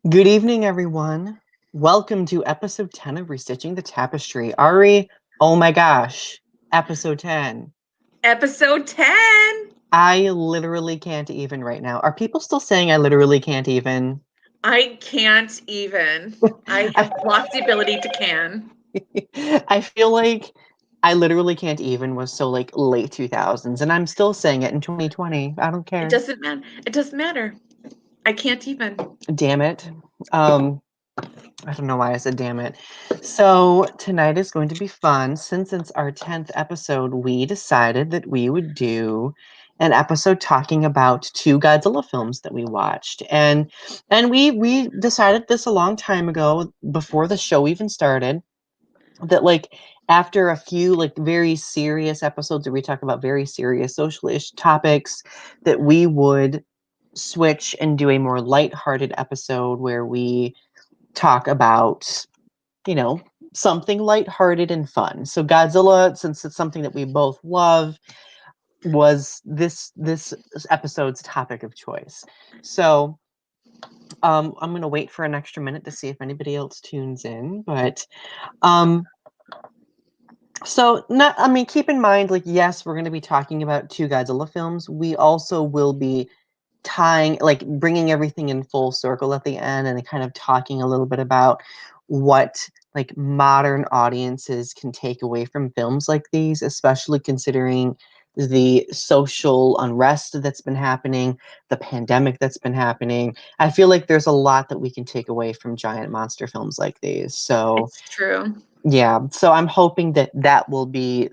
Good evening, everyone. Welcome to episode 10 of Restitching the Tapestry. Ari, oh my gosh, episode 10. Episode 10. I literally can't even right now. Are people still saying I literally can't even? I can't even. I have I, lost the ability to can. I feel like I literally can't even was so like late 2000s, and I'm still saying it in 2020. I don't It care. doesn't matter. It doesn't matter. I can't even. Damn it. I don't know why I said damn it. So tonight is going to be fun. Since it's our 10th episode, we decided that we would do an episode talking about two Godzilla films that we watched. And we decided this a long time ago, before the show even started, that like after a few like very serious episodes where we talk about very serious social topics, that we would switch and do a more lighthearted episode where we talk about, you know, something lighthearted and fun. So Godzilla, since it's something that we both love, was this episode's topic of choice. So I'm gonna wait for an extra minute to see if anybody else tunes in, but um, so not, I mean, keep in mind, like, yes, we're gonna be talking about two Godzilla films. We also will be tying, like, bringing everything in full circle at the end and kind of talking a little bit about what like modern audiences can take away from films like these, especially considering the social unrest that's been happening, the pandemic that's been happening. I feel like there's a lot that we can take away from giant monster films like these. So It's true. yeah, so I'm hoping that that will be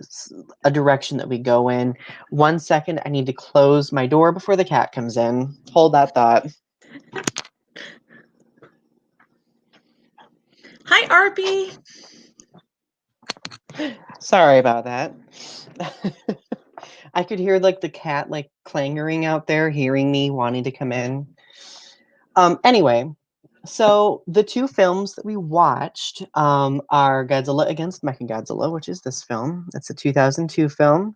a direction that we go in. 1 second, I need to close my door before the cat comes in. Hold that thought. Hi, Arby. Sorry about that. I could hear like the cat like clangering out there, hearing me wanting to come in. Anyway, so the two films that we watched are Godzilla against Mechagodzilla, which is this film. It's a 2002 film,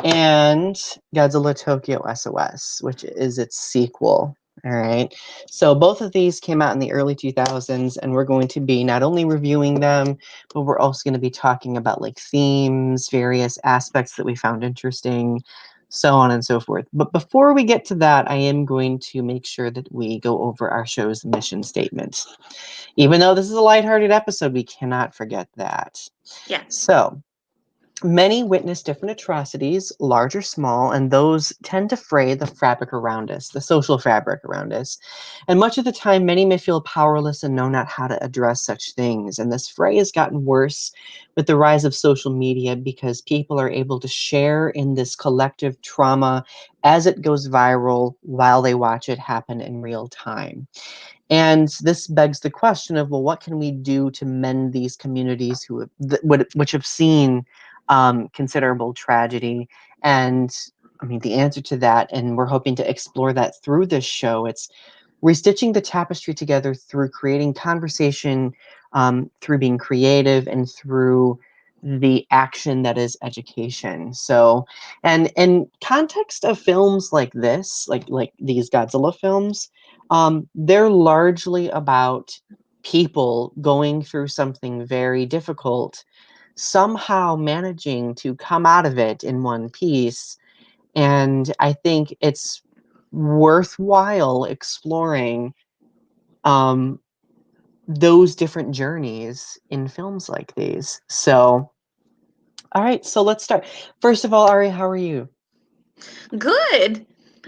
and Godzilla Tokyo SOS, which is its sequel. All right. So both of these came out in the early 2000s, and we're going to be not only reviewing them, but we're also going to be talking about like themes, various aspects that we found interesting, so on and so forth. But before we get to that, I am going to make sure that we go over our show's mission statement. Even though this is a lighthearted episode, we cannot forget that. Yes. So, many witness different atrocities, large or small, and those tend to fray the fabric around us, the social fabric around us. And much of the time, many may feel powerless and know not how to address such things. And this fray has gotten worse with the rise of social media because people are able to share in this collective trauma as it goes viral while they watch it happen in real time. And this begs the question of, well, what can we do to mend these communities who have, which have seen considerable tragedy? And I mean, the answer to that, and we're hoping to explore that through this show, it's restitching the tapestry together through creating conversation, through being creative, and through the action that is education. So, and in context of films like this, like these Godzilla films, they're largely about people going through something very difficult, somehow managing to come out of it in one piece. And I think it's worthwhile exploring um, those different journeys in films like these. So, all right, so let's start. First of all, Ari, how are you? Good.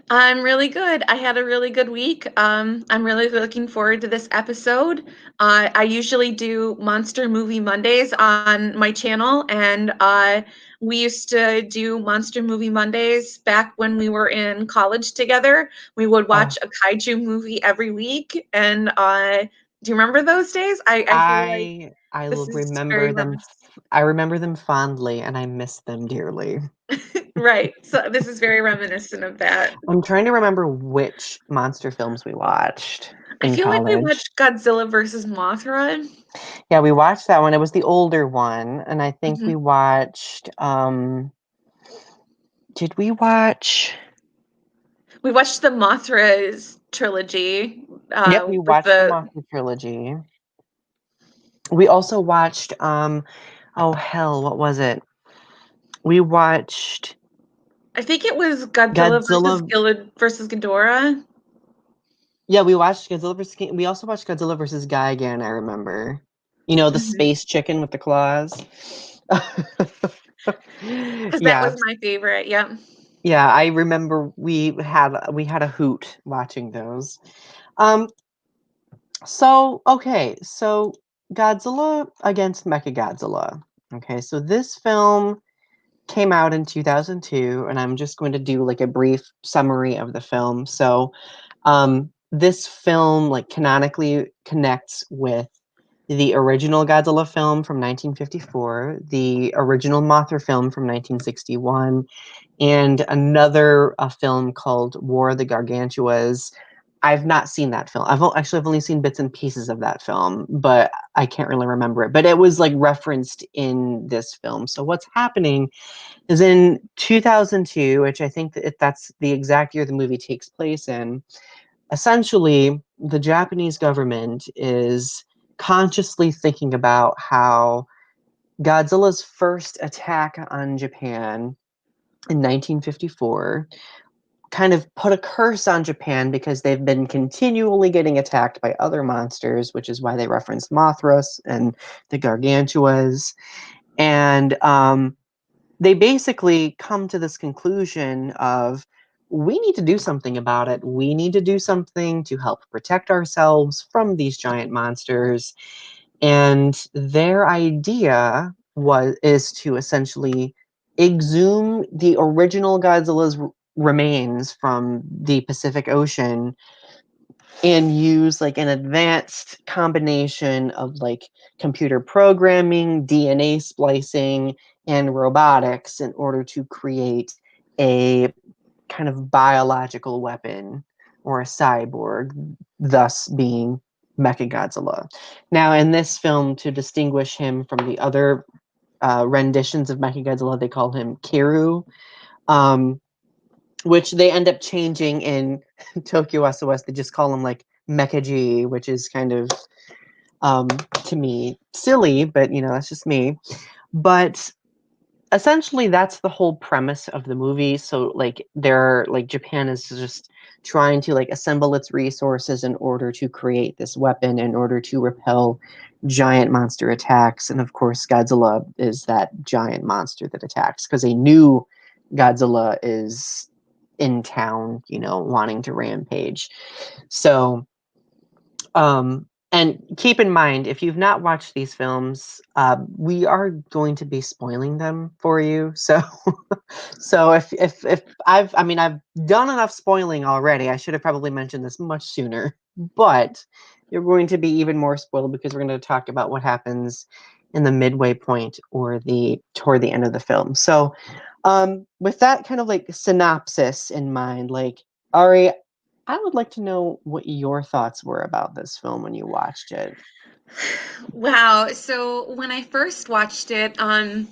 I'm really good. I had a really good week. I'm really looking forward to this episode. I usually do Monster Movie Mondays on my channel, and we used to do Monster Movie Mondays back when we were in college together. We would Oh, watch a kaiju movie every week, and do you remember those days? I feel like I this will is remember very them. reminiscent. I remember them fondly, and I miss them dearly. Right. So this is very reminiscent of that. I'm trying to remember which monster films we watched I in feel like we college. watched Godzilla versus Mothra. Yeah, we watched that one. It was the older one, and I think Mhm. we watched. Did we watch? We watched the Mothra's trilogy. Yep, we with watched the the Mothra trilogy. We also watched, oh hell, what was it? We watched I think it was Godzilla Godzilla. versus Ghidorah. Yeah, we watched Godzilla vs. King. We also watched Godzilla versus Gigan, I remember. You know, the Mhm. space chicken with the claws. 'Cause that Yeah. was my favorite, yeah. Yeah, I remember we had a hoot watching those. Um, so Godzilla against Mechagodzilla. Okay, so this film came out in 2002, and I'm just going to do like a brief summary of the film. So, this film like canonically connects with the original Godzilla film from 1954, the original Mothra film from 1961, and another film called War of the Gargantuas. I've not seen that film. I've only seen bits and pieces of that film, but I can't really remember it. But it was like referenced in this film. So what's happening is in 2002, which I think that's the exact year the movie takes place in. Essentially, the Japanese government is consciously thinking about how Godzilla's first attack on Japan in 1954 kind of put a curse on Japan because they've been continually getting attacked by other monsters, which is why they reference Mothras and the Gargantuas. And they basically come to this conclusion of we need to do something about it. We need to do something to help protect ourselves from these giant monsters. And their idea is to essentially exhume the original Godzilla's remains from the Pacific Ocean and use like an advanced combination of like computer programming, DNA splicing, and robotics in order to create a kind of biological weapon or a cyborg, thus being Mechagodzilla. Now, in this film, to distinguish him from the other renditions of Mechagodzilla, they call him Kiru, um, which they end up changing in Tokyo SOS. They just call him like Mecha G, which is kind of um, to me silly, but you know that's just me. But essentially, that's the whole premise of the movie. So like they're like Japan is just trying to like assemble its resources in order to create this weapon in order to repel giant monster attacks, and of course Godzilla is that giant monster that attacks because a new Godzilla is in town, you know, wanting to rampage. So and keep in mind, if you've not watched these films, we are going to be spoiling them for you. So, so if I've done enough spoiling already. I should have probably mentioned this much sooner. But you're going to be even more spoiled because we're going to talk about what happens in the midway point or the toward the end of the film. So, with that kind of like synopsis in mind, like Ari, I would like to know what your thoughts were about this film when you watched it. Wow. So when I first watched it, I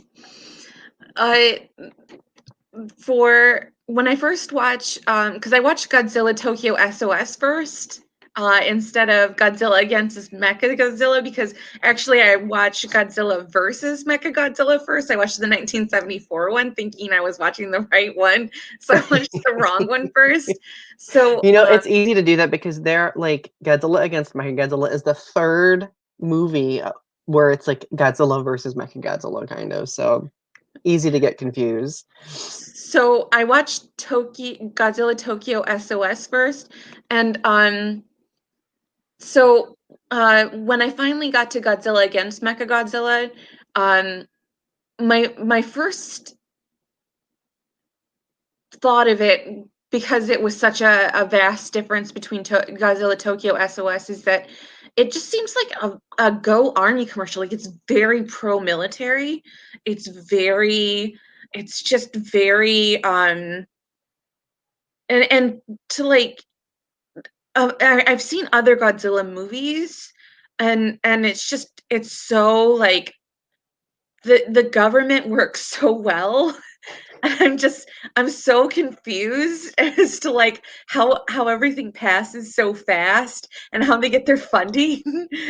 for when I first watched, because I watched Godzilla Tokyo SOS first, instead of Godzilla against Mechagodzilla, because actually I watched Godzilla versus Mechagodzilla first. I watched the 1974 one, thinking I was watching the right one, so I watched the wrong one first. So, You know, it's easy to do that because they're like Godzilla against Mechagodzilla is the third movie where it's like Godzilla versus Mechagodzilla kind of. So easy to get confused. so I watched Godzilla Tokyo SOS first, and so when I finally got to Godzilla against Mechagodzilla, um, my first thought of it, because it was such a vast difference between Godzilla Tokyo SOS, is that it just seems like a Go Army commercial. Like it's very pro military. It's very, it's just very and to like I've seen other Godzilla movies, and it's just it's so like the government works so well I'm so confused as to like how everything passes so fast and how they get their funding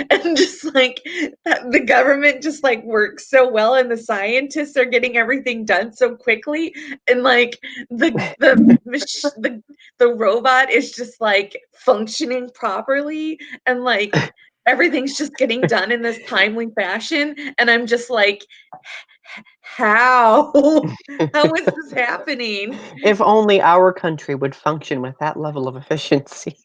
and just like the government just like works so well and the scientists are getting everything done so quickly and like the robot is just like functioning properly and like everything's just getting done in this timely fashion and I'm just like how how is this happening? If only our country would function with that level of efficiency.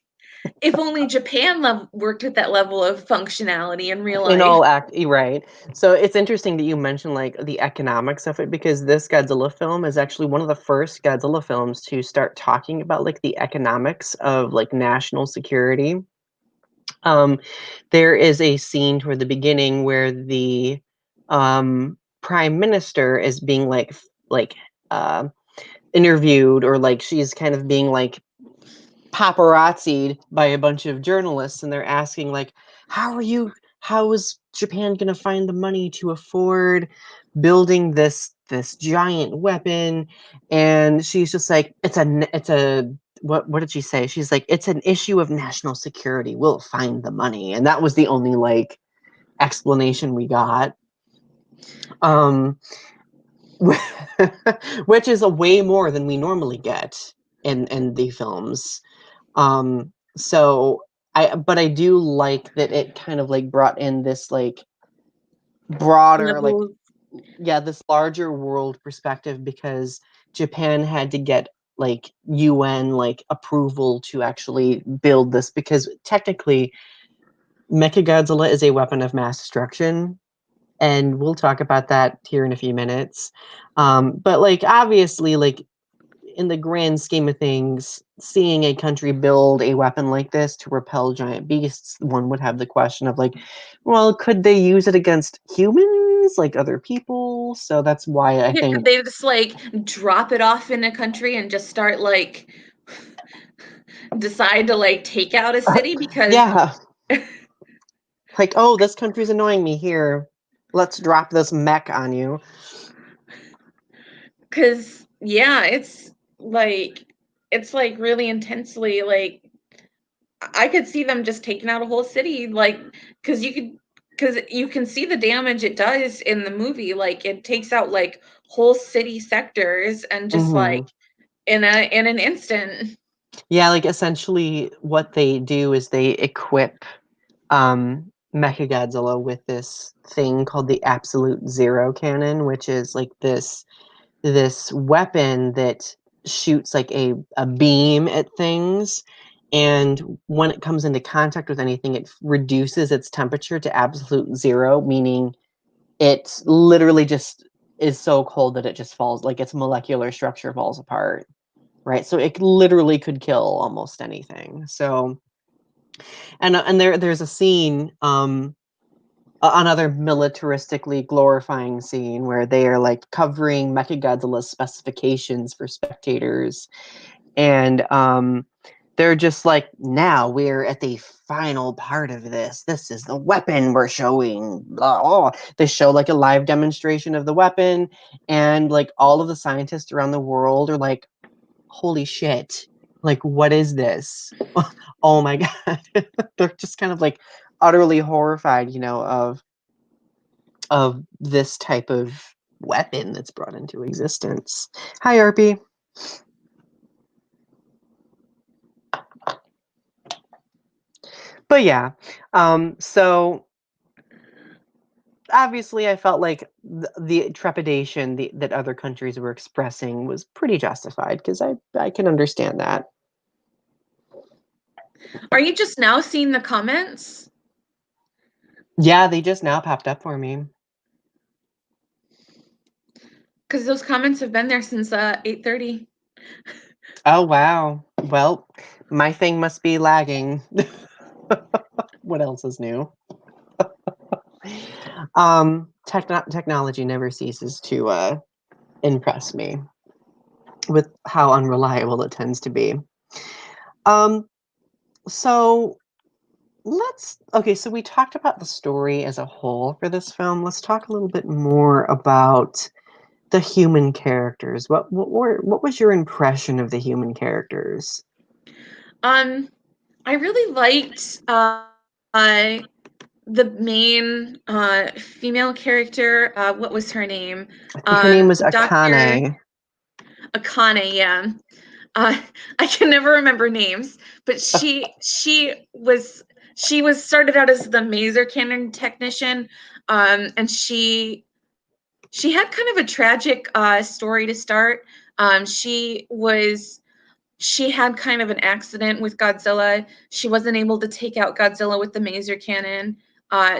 If only Japan worked at that level of functionality in real In life. all act, right. So it's interesting that you mentioned like the economics of it because this Godzilla film is actually one of the first Godzilla films to start talking about like the economics of like national security. Um, there is a scene toward the beginning where the prime minister is being like uh, interviewed, or like she's kind of being like paparazzi'd by a bunch of journalists, and they're asking like, how is Japan going to find the money to afford building this giant weapon? And she's just like, it's a what did she say? She's like, it's an issue of national security, we'll find the money. And that was the only like explanation we got, um which is a way more than we normally get in the films. So I do like that it kind of like brought in this like broader, like, Level yeah, this larger world perspective, because Japan had to get like UN like approval to actually build this, because technically Mechagodzilla is a weapon of mass destruction, and we'll talk about that here in a few minutes. But like obviously, like in the grand scheme of things, seeing a country build a weapon like this to repel giant beasts, one would have the question of like, well, could they use it against humans, like other people? So that's why I yeah, could think, they just like drop it off in a country and just start like decide to like take out a city because yeah, like, oh, this country's annoying me here. Let's drop this mech on you. yeah, it's like really intensely like I could see them just taking out a whole city, like, because you can see the damage it does in the movie. Like, it takes out like whole city sectors and just like Hmm. in an instant. Yeah, like essentially what they do is they equip Mechagodzilla with this thing called the Absolute Zero Cannon, which is like this weapon that shoots like a beam at things, and when it comes into contact with anything, it reduces its temperature to absolute zero, meaning it literally just is so cold that it just falls, like its molecular structure falls apart, right? So it literally could kill almost anything. So and there's a scene, another militaristically glorifying scene, where they are like covering Mechagodzilla's specifications for spectators, and they're just like, now we're at the final part of this. This is the weapon we're showing. Blah, oh. They show like a live demonstration of the weapon, and like all of the scientists around the world are like, holy shit, like what is this? Oh my god. They're just kind of like utterly horrified, of this type of weapon that's brought into existence. Hi, RP. But yeah, so obviously I felt like the trepidation that other countries were expressing was pretty justified, because I can understand that. Are you just now seeing the comments? Yeah, they just now popped up for me. Because those comments have been there since 8:30. Oh wow. Well, my thing must be lagging. What else is new? Technology never ceases to impress me with how unreliable it tends to be. Um, so okay, so we talked about the story as a whole for this film. Let's talk a little bit more about the human characters. What was your impression of the human characters? Um, I really liked the main female character. What was her name? I think her name was Dr. Akane. Akane, yeah. Uh, I can never remember names, but she was started out as the maser cannon technician, and she had kind of a tragic story to start. She had kind of an accident with Godzilla. She wasn't able to take out Godzilla with the maser cannon.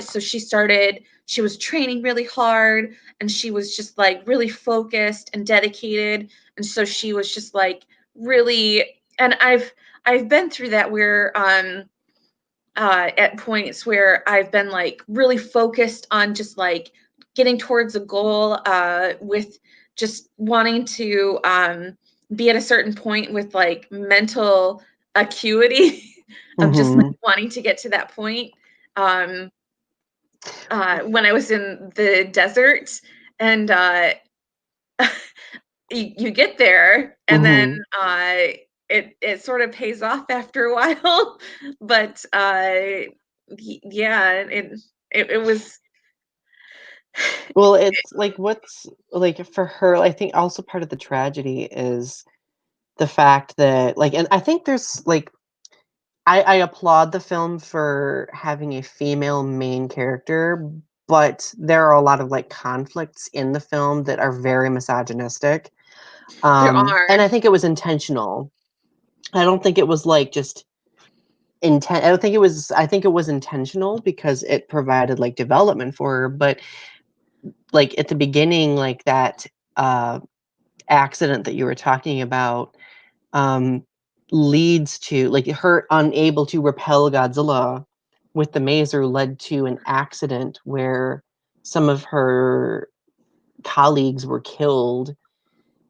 So she was training really hard, and she was just like really focused and dedicated. And so she was just like really, and I've been through that where at points where I've been like really focused on just like getting towards a goal with just wanting to be at a certain point with like mental acuity of just like, Hmm. wanting to get to that point. Um, when I was in the desert, and you get there, and then Hmm. it sort of pays off after a while, but yeah, it was. Well, it's like what's like for her, I think also part of the tragedy is the fact that like, and I think there's like I applaud the film for having a female main character, but there are a lot of like conflicts in the film that are very misogynistic. There And are. I think it was intentional. I don't think it was like just intent. I don't think it was. I think it was intentional because it provided like development for her. But like at the beginning, like that uh, accident that you were talking about um, leads to like her unable to repel Godzilla with the maser led to an accident where some of her colleagues were killed,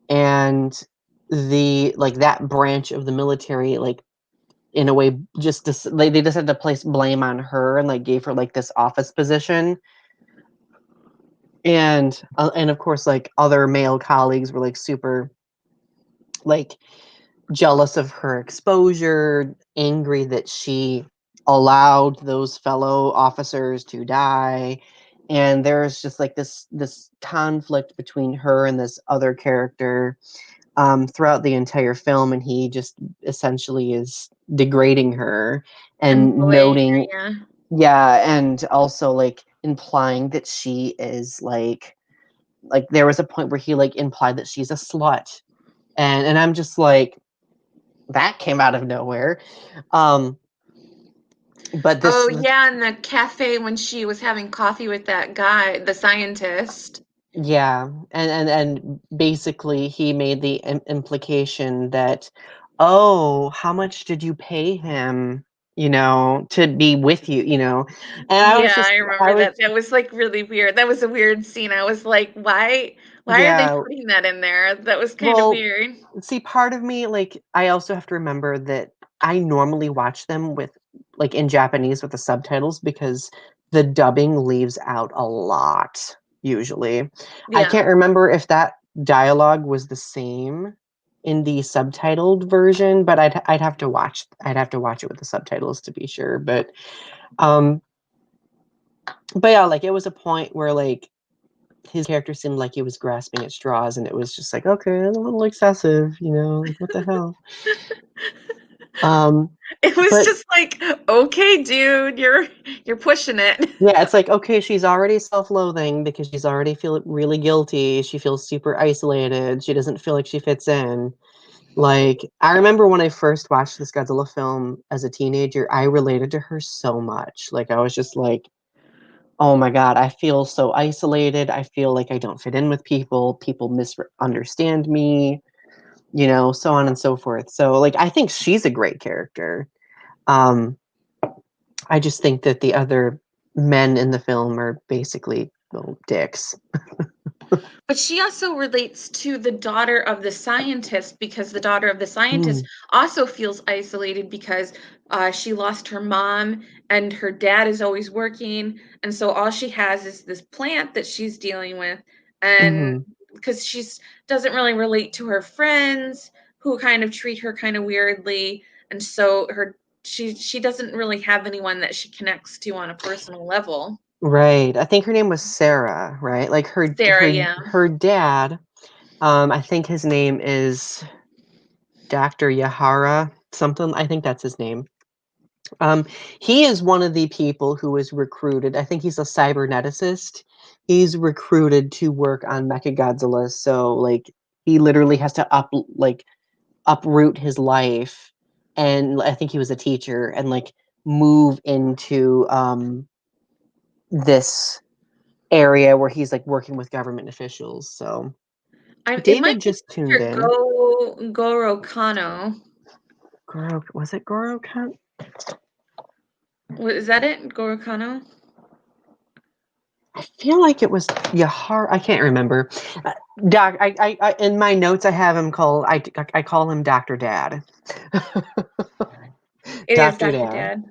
and the like that branch of the military like in a way just they just had to place blame on her and like gave her like this office position, and of course like other male colleagues were like super like jealous of her exposure, angry that she allowed those fellow officers to die. And there's just like this conflict between her and this other character throughout the entire film, and he just essentially is degrading her And and bullying her, noting, yeah. yeah, and also like implying that she is like there was a point where he like implied that she's a slut, and I'm just like that came out of nowhere. Um, but Oh, this, yeah, in the cafe when she was having coffee with that guy, the scientist. yeah, and basically he made the implication that, oh, how much did you pay him, to be with you, and Yeah, I I remember was, that. That was like really weird. That was a weird scene. I was like, why are they yeah, putting that in there? That was kind of well, weird. see, part of me, like, I also have to remember that I normally watch them with, like, in Japanese with the subtitles because the dubbing leaves out a lot, usually. I Yeah. can't remember if that dialogue was the same in the subtitled version, but I'd have to watch it with the subtitles to be sure. Um but yeah, like it was a point where like his character seemed like he was grasping at straws, and it was just like, okay, a little excessive, like what the hell. Um, It was but just like, okay, dude, you're pushing it. yeah, it's like, okay, she's already self-loathing because she's already feel really guilty. She feels super isolated. She doesn't feel like she fits in. Like, I remember when I first watched this Godzilla film as a teenager, I related to her so much. Like, I was just like, oh my God, I feel so isolated. I feel like I don't fit in with people. People misunderstand me, so on and so forth. So, like, I think she's a great character. Um, I just think that the other men in the film are basically little dicks. But she also relates to the daughter of the scientist, because the daughter of the scientist Mm, also feels isolated because she lost her mom and her dad is always working. And so all she has is this plant that she's dealing with. And mhm. because she's doesn't really relate to her friends who kind of treat her kind of weirdly, and so she doesn't really have anyone that she connects to on a personal level. Right. I think her name was Sarah, right? Like Sarah, yeah. her dad, I think his name is Dr. Yahara, something. I think that's his name. Um, he is one of the people who is recruited. I think he's a cyberneticist. He's recruited to work on Mechagodzilla. So like he literally has to uproot his life, and I think he was a teacher, and like move into this area where he's like working with government officials. So It might David be just tuned Dr. in. Goro Kano. Was it Goro? Is that it? Goro Kano? I feel like it was Yahar. I can't remember. Doc, I in my notes I have him called. I call him Doctor Dad. It is Doctor Dr. Dad.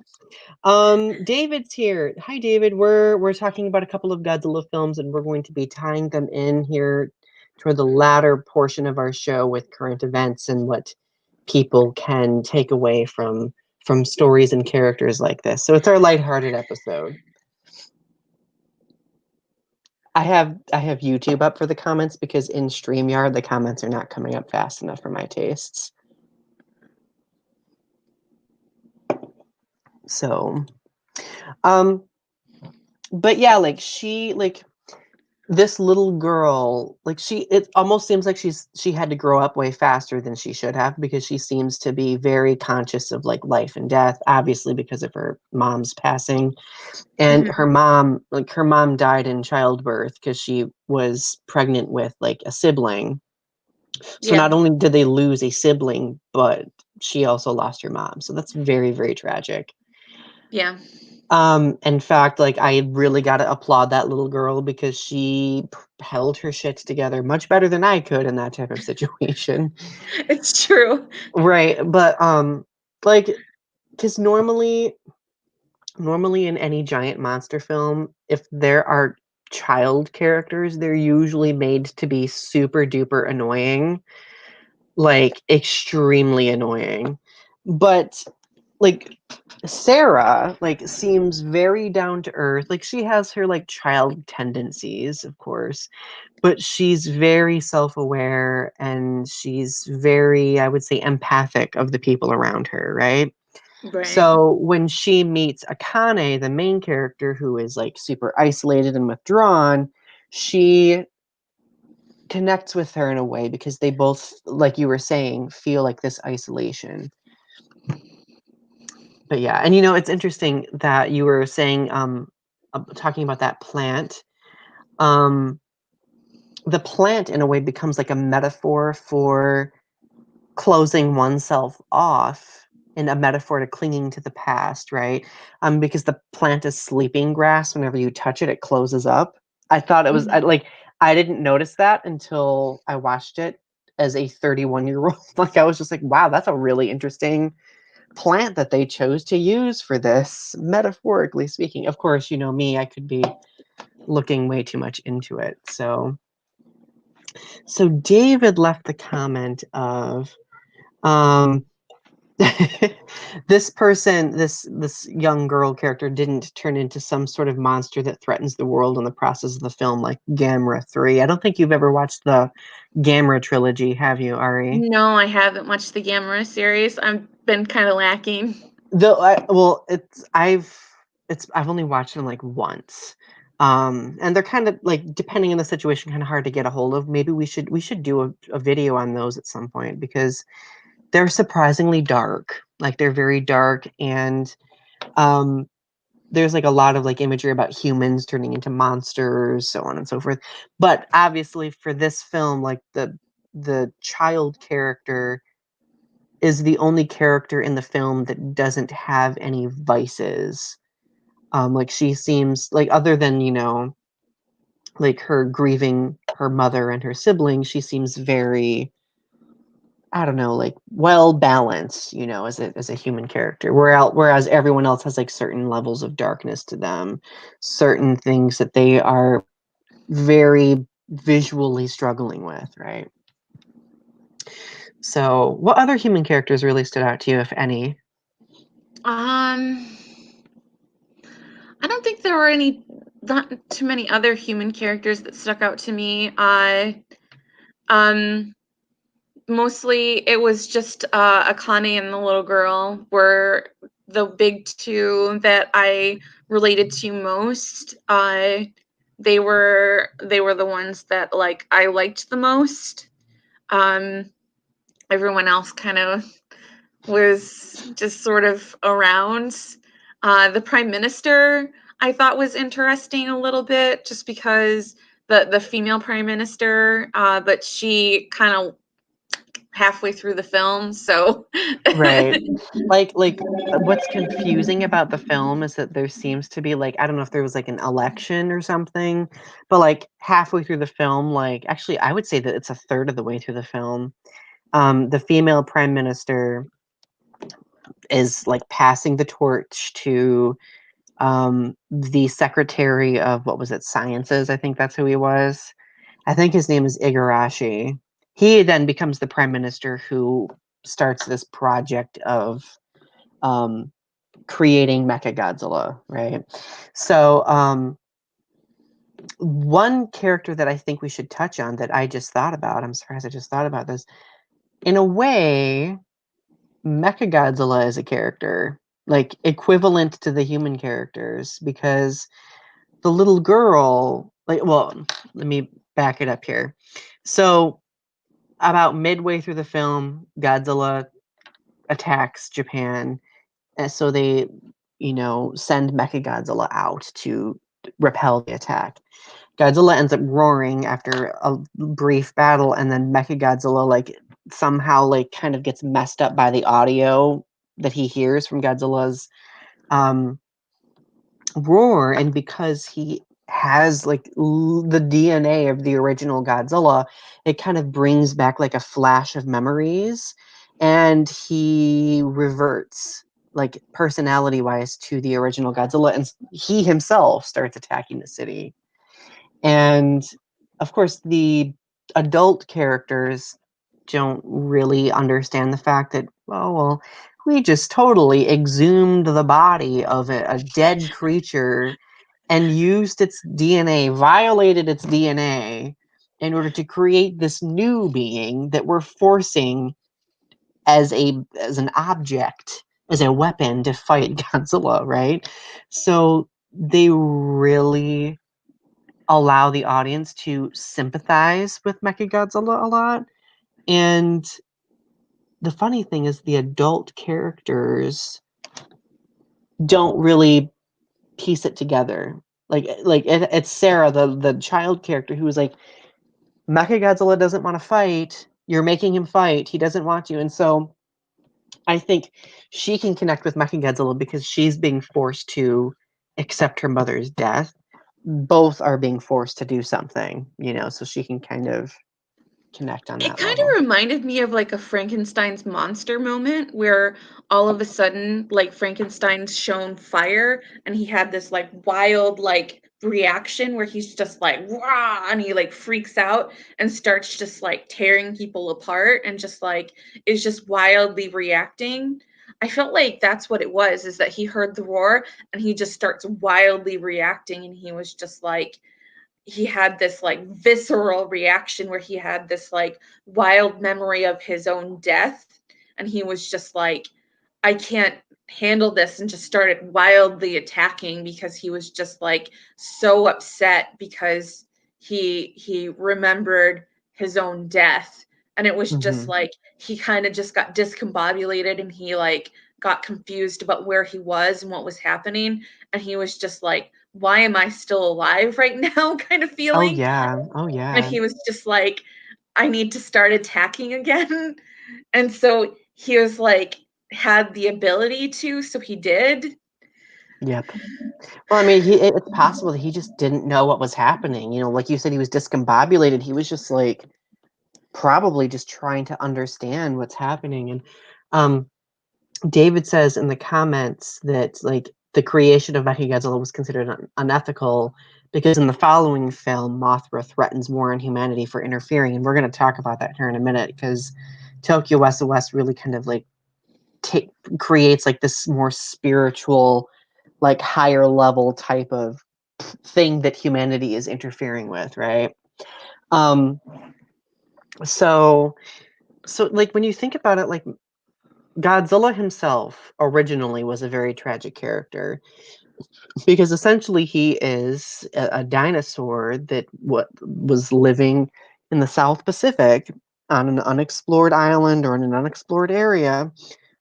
Dad. David's here. Hi, David. We're talking about a couple of Godzilla films, and we're going to be tying them in here toward the latter portion of our show with current events and what people can take away from stories and characters like this. So it's our lighthearted episode. I have YouTube up for the comments because in StreamYard the comments are not coming up fast enough for my tastes. So, but yeah, like this little girl, like it almost seems like she had to grow up way faster than she should have, because she seems to be very conscious of like life and death, obviously because of her mom's passing. And Mhm. her mom died in childbirth because she was pregnant with like a sibling. So Yeah. not only did they lose a sibling, but she also lost her mom. So that's very, very tragic. Yeah. In fact, like I really got to applaud that little girl because she held her shit together much better than I could in that type of situation. It's true. Right. But like, because normally in any giant monster film, if there are child characters, they're usually made to be super duper annoying, like extremely annoying. But like Sarah like seems very down to earth. Like she has her like child tendencies, of course, but she's very self-aware and she's very, I would say, empathic of the people around her, right? Right. So when she meets Akane, the main character, who is like super isolated and withdrawn, she connects with her in a way because they both, like you were saying, feel like this isolation. But yeah, and it's interesting that you were saying, talking about that plant. Um, the plant, in a way, becomes like a metaphor for closing oneself off, and a metaphor to clinging to the past, right? Because the plant is sleeping grass. Whenever you touch it, it closes up. I thought it was Mhm. I didn't notice that until I watched it as a 31-year-old. Like I was just like, wow, that's a really interesting plant that they chose to use for this, metaphorically speaking. Of course, me, I could be looking way too much into it. So David left the comment of, um this young girl character didn't turn into some sort of monster that threatens the world in the process of the film, like Gamera 3. I don't think you've ever watched the Gamera trilogy, have you, Ari? No, I haven't watched the Gamera series. I've been kind of lacking. Well, I've only watched them like once. And they're kind of like, depending on the situation, kind of hard to get a hold of. Maybe we should do a video on those at some point, because they're surprisingly dark. Like they're very dark, and um there's like a lot of like imagery about humans turning into monsters, so on and so forth. But obviously for this film, like the child character is the only character in the film that doesn't have any vices. Like she seems like, other than, like her grieving her mother and her siblings, she seems very, I don't know, like well balanced, as a human character. Whereas everyone else has like certain levels of darkness to them, certain things that they are very visually struggling with, right? So, what other human characters really stood out to you, if any? Um, I don't think there were not too many other human characters that stuck out to me. Um, Mostly it was just Akane and the little girl were the big two that I related to most. They were the ones that like I liked the most. Um, Everyone else kind of was just sort of around. The prime minister I thought was interesting a little bit, just because the female prime minister, but she kind of halfway through the film, so Right. Like what's confusing about the film is that there seems to be like, I don't know if there was like an election or something, but like halfway through the film, like actually I would say that it's a third of the way through the film. The female prime minister is like passing the torch to the secretary of, what was it, sciences, I think that's who he was. I think his name is Igarashi. He then becomes the prime minister who starts this project of um, creating Mechagodzilla, right? So, one character that I think we should touch on that I just thought about, I'm surprised I just thought about this. In a way, Mechagodzilla is a character, like equivalent to the human characters, because the little girl, like, well, let me back it up here. So, about midway through the film, Godzilla attacks Japan. And so they, send Mechagodzilla out to repel the attack. Godzilla ends up roaring after a brief battle, and then Mechagodzilla, like, somehow, like, kind of gets messed up by the audio that he hears from Godzilla's um, roar. And because he has, like, the DNA of the original Godzilla, it kind of brings back, like, a flash of memories, and he reverts, like, personality wise, to the original Godzilla, and he himself starts attacking the city. And of course, the adult characters don't really understand the fact that, oh, well, we just totally exhumed the body of a dead creature and used its DNA, violated its DNA in order to create this new being that we're forcing as an object, as a weapon to fight Godzilla, right? So they really allow the audience to sympathize with Mechagodzilla a lot. And the funny thing is, the adult characters don't really piece it together. It's Sarah, the child character, who was like, Mechagodzilla doesn't want to fight. You're making him fight. He doesn't want to. And so I think she can connect with Mechagodzilla because she's being forced to accept her mother's death. Both are being forced to do something, so she can kind of connect on it that kind level. of reminded me of like a Frankenstein's monster moment where all of a sudden like Frankenstein's shown fire and he had this like wild like reaction where he's just like rah and he like freaks out and starts just like tearing people apart and just like is just wildly reacting. I felt like that's what it was, is that he heard the roar and he just starts wildly reacting and he was just like he had this like visceral reaction where he had this like wild memory of his own death and he was just like, I can't handle this, and just started wildly attacking because he was just like so upset because he remembered his own death, and it was just Mhm. like he kind of just got discombobulated and he like got confused about where he was and what was happening, and he was just like, why am I still alive right now kind of Oh, feeling. yeah. Oh, And yeah. he was just like, I need to start attacking again. And so he was like, had the ability to, so he did. Yep. Well, I mean, it's possible that he just didn't know what was happening, like you said, he was discombobulated, he was just, like, probably just trying to understand what's happening. And, David says in the comments that, like, the creation of Mechagodzilla was considered unethical because in the following film, Mothra threatens more on humanity for interfering, and we're going to talk about that here in a minute, because Tokyo SOS really kind of like creates like this more spiritual, like higher level type of thing that humanity is interfering with, right? Um, so like when you think about it, like Godzilla himself originally was a very tragic character, because essentially he is a dinosaur that was living in the South Pacific on an unexplored island or in an unexplored area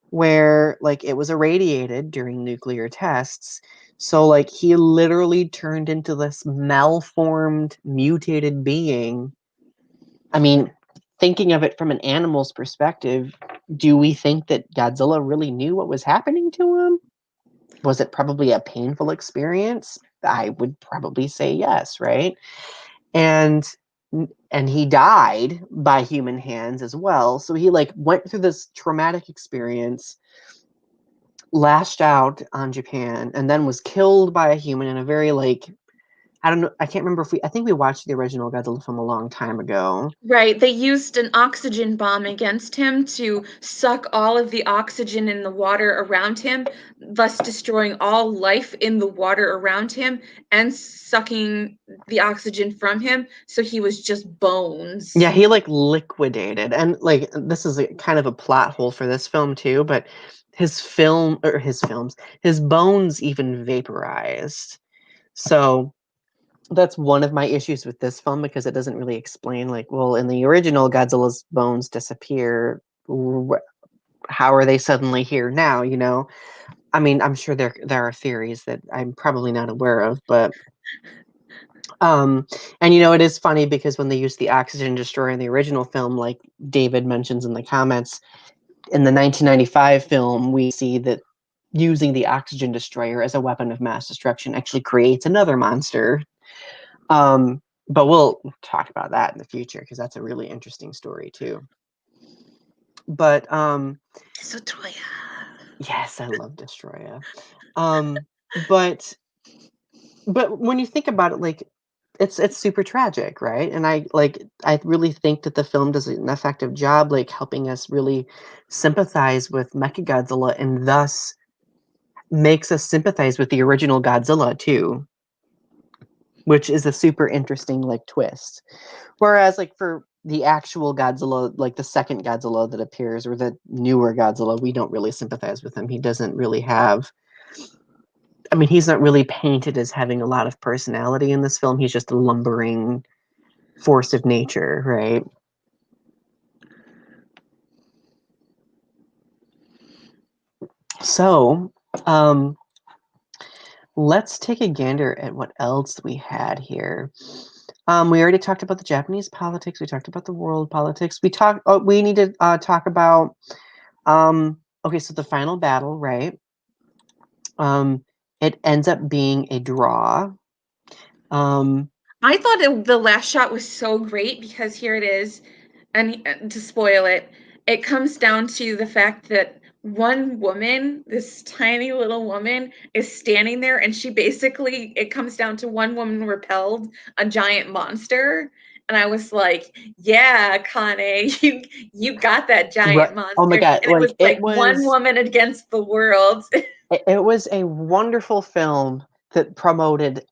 where like it was irradiated during nuclear tests. So like he literally turned into this malformed, mutated being. I mean, thinking of it from an animal's perspective, do we think that Godzilla really knew what was happening to him? Was it probably a painful experience? I would probably say yes, right? And and he died by human hands as well. So he like went through this traumatic experience, lashed out on Japan, and then was killed by a human in a very like, I don't know, I can't remember if I think we watched the original Godzilla film a long time ago. Right, they used an oxygen bomb against him to suck all of the oxygen in the water around him, thus destroying all life in the water around him and sucking the oxygen from him, so he was just Yeah, bones. he like liquidated, and like this is a, kind of a plot hole for this film too, but his bones even vaporized. So that's one of my issues with this film, because it doesn't really explain like, well, in the original Godzilla's bones disappear. How are they suddenly here now? You know, I mean, I'm sure there are theories that I'm probably not aware of, but um, and you know, it is funny because when they use the oxygen destroyer in the original film, like David mentions in the comments, in the 1995 film, we see that using the oxygen destroyer as a weapon of mass destruction actually creates another monster. But we'll talk about that in the future, because that's a really interesting story too. But So Toya. yes, I love Destroya. Um, but when you think about it, like it's super tragic, right? And I really think that the film does an effective job like helping us really sympathize with Mechagodzilla, and thus makes us sympathize with the original Godzilla too, which is a super interesting like twist. Whereas like for the actual Godzilla, like the second Godzilla that appears, or the newer Godzilla, we don't really sympathize with him. He doesn't really have, I mean, he's not really painted as having a lot of personality in this film. He's just a lumbering force of nature, right? So, let's take a gander at what else we had here. We already talked about the Japanese politics. We talked about the world politics. We talked. Oh, we need to talk about. Okay, so the final battle, right? Um, it ends up being a draw. Um, I thought the last shot was so great because here it is, and to spoil it, it comes down to the fact that one woman, this tiny little woman, is standing there, and she basically, it comes down to one woman repelled a giant monster. And I was like, "Yeah, Kane, you got that right. giant Oh my monster." God! And it was Like like one woman against the world. it was a wonderful film that promoted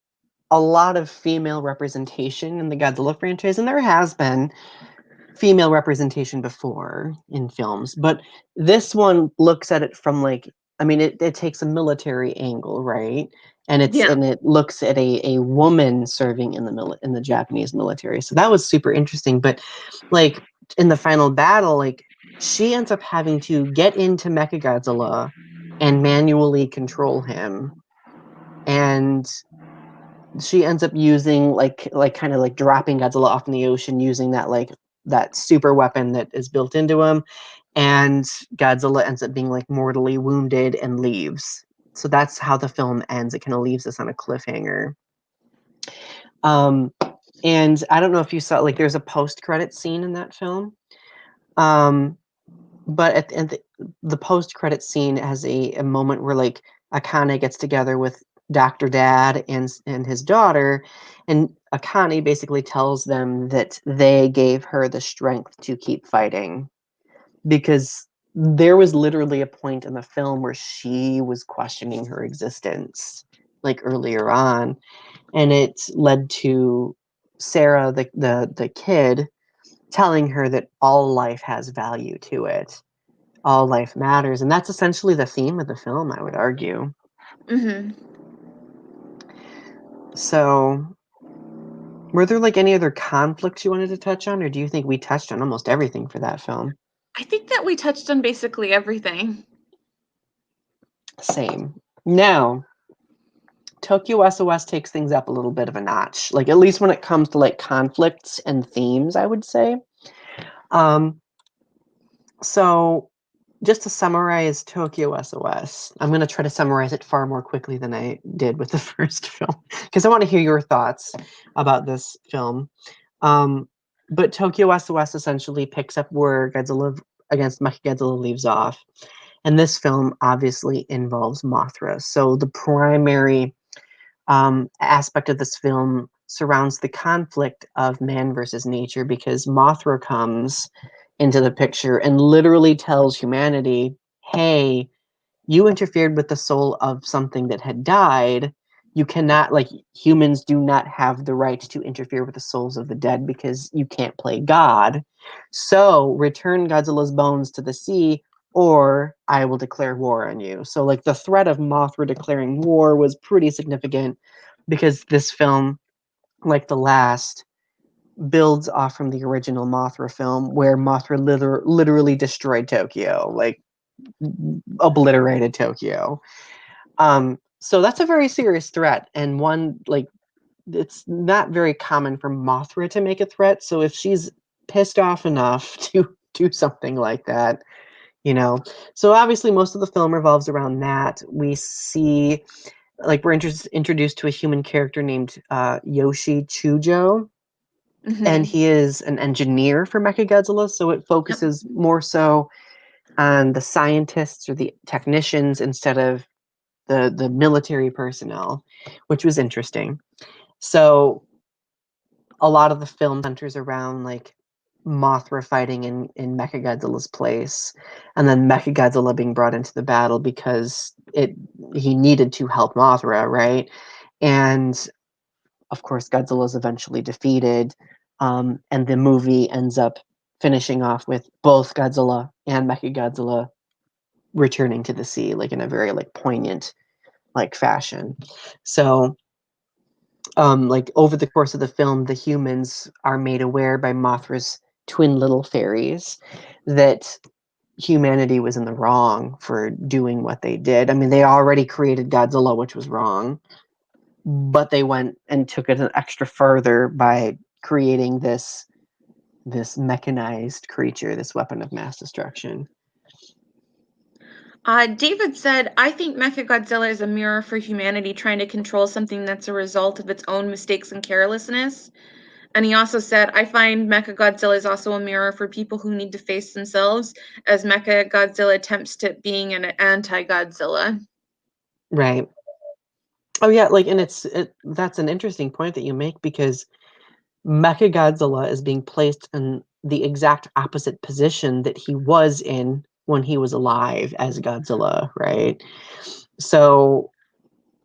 a lot of female representation in the Godzilla franchise, and there has been female representation before in films, but this one looks at it from like, I mean, it takes a military angle, right? Yeah. And it looks at a woman serving in in the Japanese military. So that was super interesting. But like in the final battle, like she ends up having to get into Mechagodzilla and manually control him. And she ends up using like kind of like dropping Godzilla off in the ocean, using that like that super weapon that is built into him, and Godzilla ends up being like mortally wounded and leaves. So that's how the film ends. It kind of leaves us on a cliffhanger. Um, and I don't know if you saw, like, there's a post-credit scene in that film. Um, but at the post-credit scene has a moment where like Akane gets together with Dr. Dad and his daughter, and Akane basically tells them that they gave her the strength to keep fighting because there was literally a point in the film where she was questioning her existence, like earlier on, and it led to Sarah, the kid, telling her that all life has value to it. All life matters, and that's essentially the theme of the film, I would argue. Mm-hmm. So, were there like any other conflicts you wanted to touch on, or do you think we touched on almost everything for that film? I think that we touched on basically everything. Same. Now, Tokyo SOS takes things up a little bit of a notch, like at least when it comes to like conflicts and themes, I would say. Um, so just to summarize Tokyo SOS, I'm going to try to summarize it far more quickly than I did with the first film because I want to hear your thoughts about this film. Um, but Tokyo SOS essentially picks up where Godzilla against Mechagodzilla leaves off. And this film obviously involves Mothra. So the primary aspect of this film surrounds the conflict of man versus nature because Mothra comes into the picture and literally tells humanity, hey, you interfered with the soul of something that had died. You cannot, like, humans do not have the right to interfere with the souls of the dead because you can't play God. So return Godzilla's bones to the sea, or I will declare war on you. So, like, the threat of Mothra declaring war was pretty significant because this film, like the last, builds off from the original Mothra film where Mothra literally destroyed Tokyo, like obliterated Tokyo. So that's a very serious threat, and one like it's not very common for Mothra to make a threat. So if she's pissed off enough to do something like that, you know. So obviously, most of the film revolves around that. We see like we're introduced to a human character named Yoshi Chujo, and Mm-hmm. he is an engineer for Mechagodzilla. So it Yep. focuses more so on the scientists or the technicians instead of the military personnel, which was interesting. So a lot of the film centers around like Mothra fighting in Mechagodzilla's place, and then Mechagodzilla being brought into the battle because it he needed to help Mothra, right? And of course, Godzilla's eventually defeated, and the movie ends up finishing off with both Godzilla and Mechagodzilla returning to the sea, like in a very like poignant like fashion. So like over the course of the film, the humans are made aware by Mothra's twin little fairies that humanity was in the wrong for doing what they did. I mean, they already created Godzilla, which was wrong, but they went and took it an extra further by creating this mechanized creature, this weapon of mass destruction. David said, I think Mechagodzilla is a mirror for humanity trying to control something that's a result of its own mistakes and carelessness. And he also said, I find Mechagodzilla is also a mirror for people who need to face themselves as Mechagodzilla attempts to being an anti-Godzilla. Right. Oh yeah, like and that's an interesting point that you make because Mechagodzilla is being placed in the exact opposite position that he was in when he was alive as Godzilla, right? So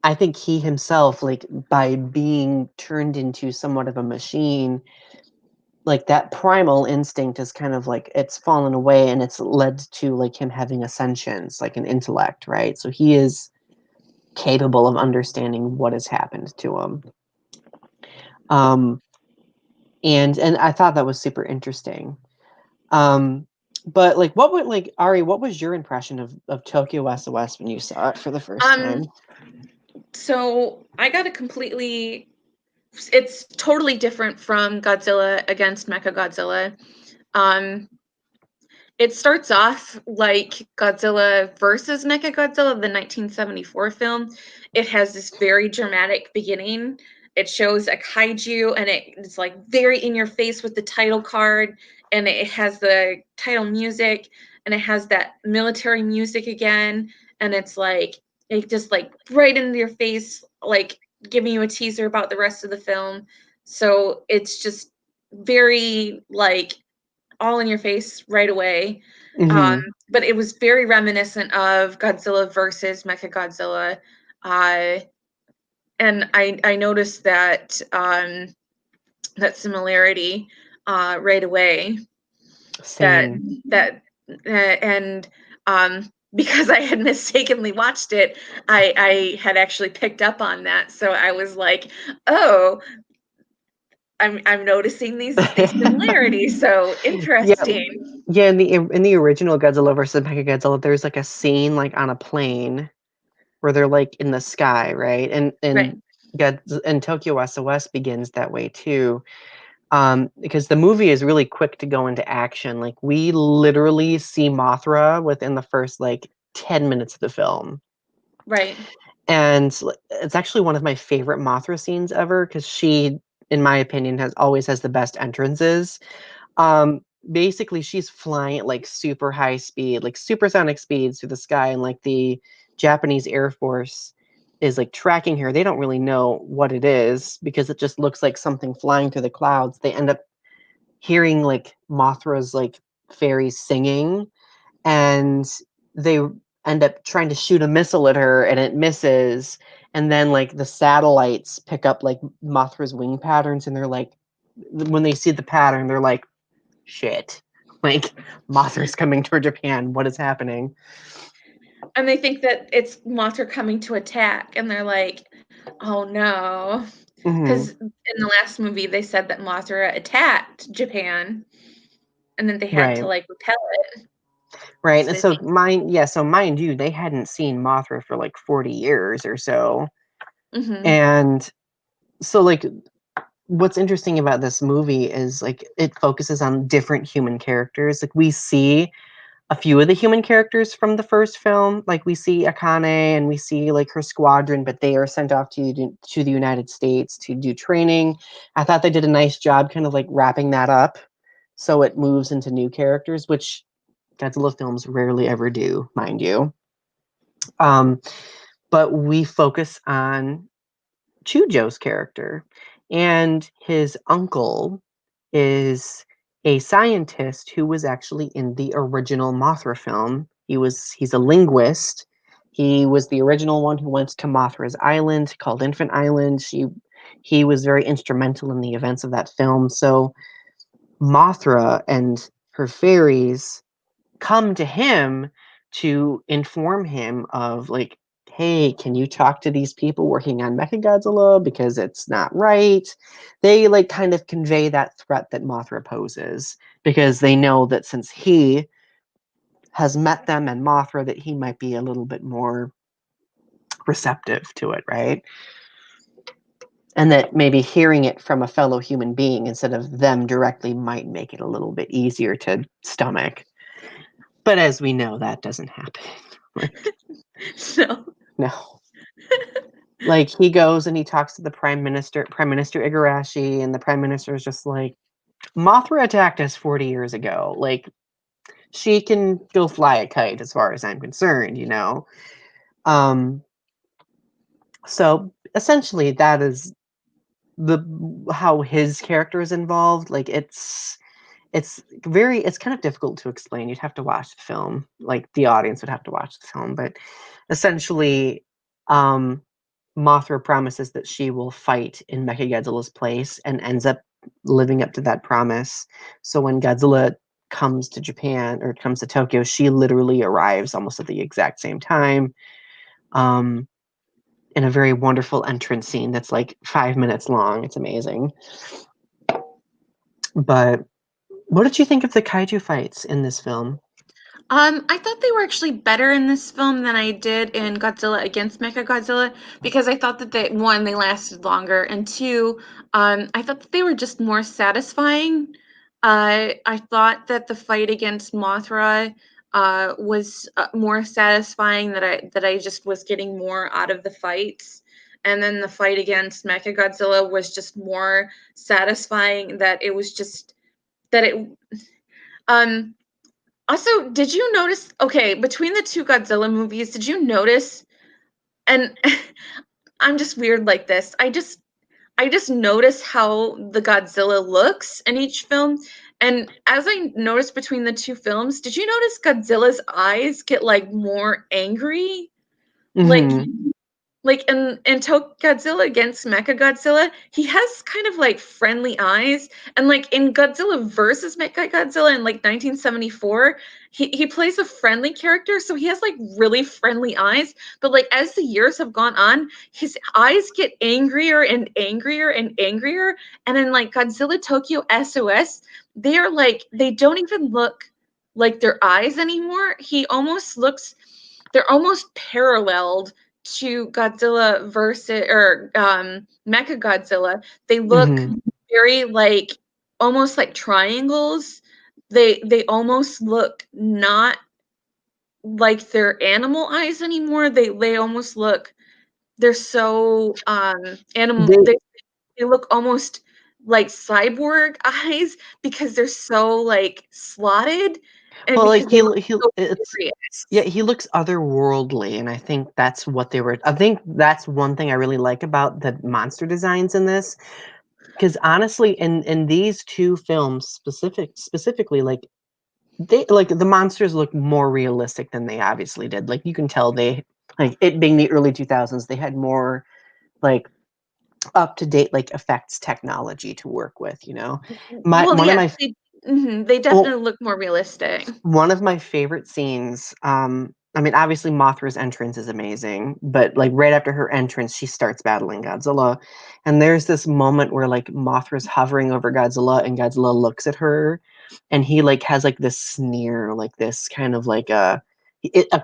I think he himself, like by being turned into somewhat of a machine, like that primal instinct is kind of like it's fallen away and it's led to like him having a sentience, like an intellect, right? So he is capable of understanding what has happened to him. Um, and I thought that was super interesting. But like, what would like Ari? What was your impression of Tokyo SOS when you saw it for the first Um, time? so I got a completely, it's totally different from Godzilla against Mechagodzilla. Um, it starts off like Godzilla versus Mechagodzilla, the 1974 film. It has this very dramatic beginning. It shows a kaiju and it's like very in your face with the title card, and it has the title music, and it has that military music again, and it's like like just like right into your face, like giving you a teaser about the rest of the film. So it's just very like all in your face right away. Um, Hmm. but it was very reminiscent of Godzilla versus Mechagodzilla. Uh, and I noticed that that similarity right away. That Same. that and because I had mistakenly watched it, I had actually picked up on that. So I was like, "Oh, I'm noticing these similarities. So Yeah, interesting." yeah. In the original Godzilla versus Mechagodzilla, there's like a scene like on a plane where they're like in the sky, right? Right. And Tokyo SOS begins that way too. Because the movie is really quick to go into action. Like we literally see Mothra within the first like 10 minutes of the film. Right. And it's actually one of my favorite Mothra scenes ever because she, in my opinion, always has the best entrances. Basically, she's flying at like super high speed, like supersonic speeds through the sky, and like the Japanese Air Force is like tracking her. They don't really know what it is because it just looks like something flying through the clouds. They end up hearing like Mothra's like fairies singing, and they end up trying to shoot a missile at her and it misses, and then like the satellites pick up like Mothra's wing patterns, and they're like, when they see the pattern they're like, shit, like Mothra's coming toward Japan, what is happening? And they think that it's Mothra coming to attack, and they're like, "Oh no," Hmm. because in the last movie they said that Mothra attacked Japan, and then they had to Right. like repel it. Right. So And I think. so mind you, they hadn't seen Mothra for like 40 years or so. Hmm. And so like what's interesting about this movie is like it focuses on different human characters. Like we see a few of the human characters from the first film. Like we see Akane and we see like her squadron, but they are sent off to the United States to do training. I thought they did a nice job kind of like wrapping that up so it moves into new characters, which Godzilla films rarely ever do, mind you. Um, but we focus on Chujo's character, and his uncle is a scientist who was actually in the original Mothra film. He's a linguist. He was the original one who went to Mothra's island called Infant Island. He was very instrumental in the events of that film. So Mothra and her fairies come to him to inform him of like, hey, can you talk to these people working on Mechagodzilla because it's not right? They like kind of convey that threat that Mothra poses because they know that since he has met them and Mothra, that he might be a little bit more receptive to it, right? And that maybe hearing it from a fellow human being instead of them directly might make it a little bit easier to stomach. But as we know, that doesn't happen. Like, So. no. Like he goes and he talks to the Prime Minister Igarashi, and the Prime Minister is just like, Mothra attacked us 40 years ago. Like she can go fly a kite as far as I'm concerned. Um, so essentially that is the how his character is involved. Like it's kind of difficult to explain. You'd have to watch the film. Like the audience would have to watch the film, but essentially, um, Mothra promises that she will fight in Mechagodzilla's place and ends up living up to that promise. So when Godzilla comes to Japan or comes to Tokyo, she literally arrives almost at the exact same time. Um, in a very wonderful entrance scene that's like 5 minutes long. It's amazing. But what did you think of the kaiju fights in this film? I thought they were actually better in this film than I did in Godzilla against Mechagodzilla because I thought that one, they lasted longer, and two, I thought that they were just more satisfying. I thought that the fight against Mothra was more satisfying. That I just was getting more out of the fights, and then the fight against Mechagodzilla was just more satisfying. That it was just that it. Um, Also, did you notice? Okay, between the two Godzilla movies, did you notice? and I'm just weird like this. I just notice how the Godzilla looks in each film. And as I noticed between the two films, did you notice Godzilla's eyes get like more angry? Like Hmm. like in Godzilla against Mechagodzilla, he has kind of like friendly eyes, and like in Godzilla versus Mechagodzilla in like 1974, he plays a friendly character, so he has like really friendly eyes. But like as the years have gone on, his eyes get angrier and angrier and angrier. And in like Godzilla Tokyo SOS, they are like they don't even look like their eyes anymore. He almost looks they're almost paralleled to Godzilla versus or Mechagodzilla. They look Hmm. very like almost like triangles. They almost look not like their animal eyes anymore. They almost look they're so animal They they look almost like cyborg eyes because they're so like slotted and well, like because they look he so it's yeah, serious. he looks otherworldly, and I think that's what they were. I think that's one thing I really like about the monster designs in this, because honestly, in these two films specifically, like they like the monsters look more realistic than they obviously did. Like you can tell they like it being the early 2000s, they had more like up to date like effects technology to work with. You know, my Well, one of yes, my they well, definitely look more realistic. one of my favorite scenes, I mean, obviously Mothra's entrance is amazing, but like right after her entrance, she starts battling Godzilla. And there's this moment where like Mothra's hovering over Godzilla and Godzilla looks at her and he like has like this sneer, like this kind of like a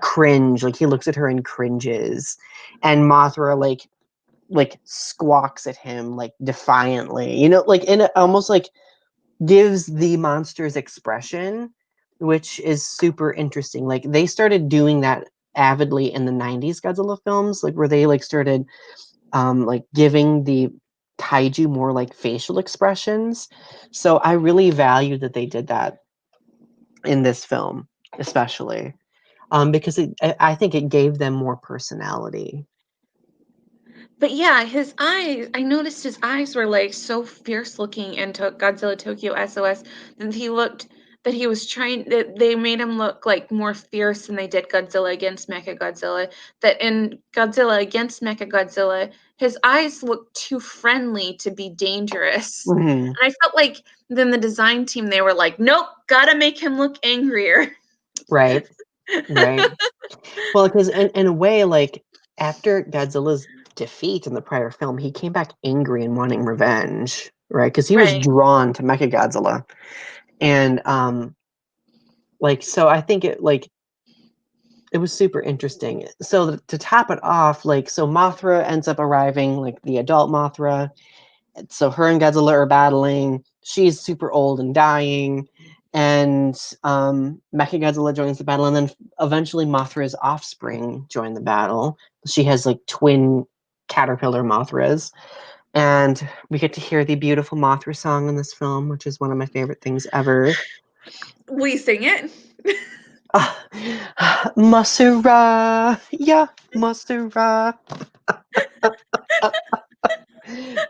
cringe, like he looks at her and cringes. And Mothra like squawks at him like defiantly. You know, like in a, almost like gives the monster's expression, which is super interesting. Like they started doing that avidly in the 90s Godzilla films, like where they like started like giving the kaiju more like facial expressions. So I really value that they did that in this film, especially. Because I think it gave them more personality. But yeah, his eyes, I noticed his eyes were like so fierce looking in Godzilla Tokyo SOS that he was trying that they made him look like more fierce than they did Godzilla against Mechagodzilla. That in Godzilla against Mechagodzilla, his eyes looked too friendly to be dangerous. Hmm. And I felt like then the design team they were like, nope, gotta make him look angrier. Right, right. Well, because in a way, like after Godzilla's defeat in the prior film, he came back angry and wanting revenge, right? Because he was Right. drawn to Mechagodzilla, and like so, I think it was super interesting. So to top it off, like so, Mothra ends up arriving, like the adult Mothra. So her and Godzilla are battling. She's super old and dying. And Mechagodzilla joins the battle, and then eventually Mothra's offspring join the battle. She has like twin caterpillar Mothras, and we get to hear the beautiful Mothra song in this film, which is one of my favorite things ever. We sing it. Masura, yeah, Masura.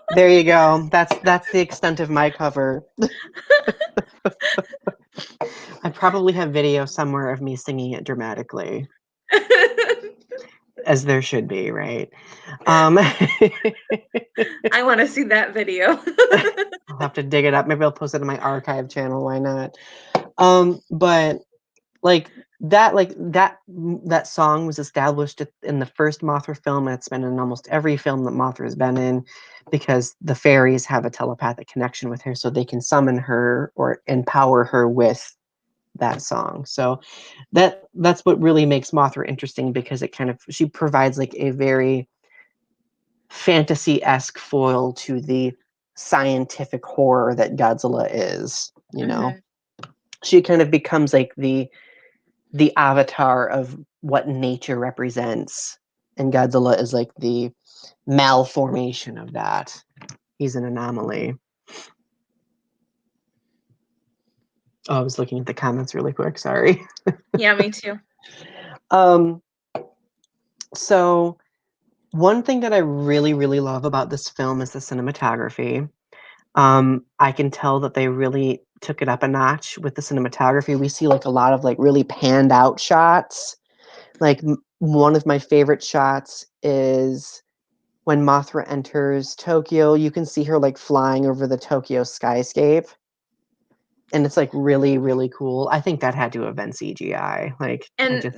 There you go. That's the extent of my cover. I probably have video somewhere of me singing it dramatically, as there should be, right? I'll I want to see that video. have to dig it up. Maybe I'll post it on my archive channel. Why not? But like that song was established in the first Mothra film, and it's been in almost every film that Mothra has been in, because the fairies have a telepathic connection with her, so they can summon her or empower her with that song. So that's what really makes Mothra interesting, because it kind of she provides like a very fantasy-esque foil to the scientific horror that Godzilla is, you know. Mhm. She kind of becomes like the avatar of what nature represents, and Godzilla is like the malformation of that. He's an anomaly. Oh, I was looking at the comments really quick, sorry. Yeah, me too. um so One thing that I really, really love about this film is the cinematography. I can tell that they really took it up a notch with the cinematography. We see like a lot of like really panned out shots. Like one of my favorite shots is when Mothra enters Tokyo. You can see her like flying over the Tokyo skyscape, and it's like really, really cool. I think that had to have been CGI. Like I And just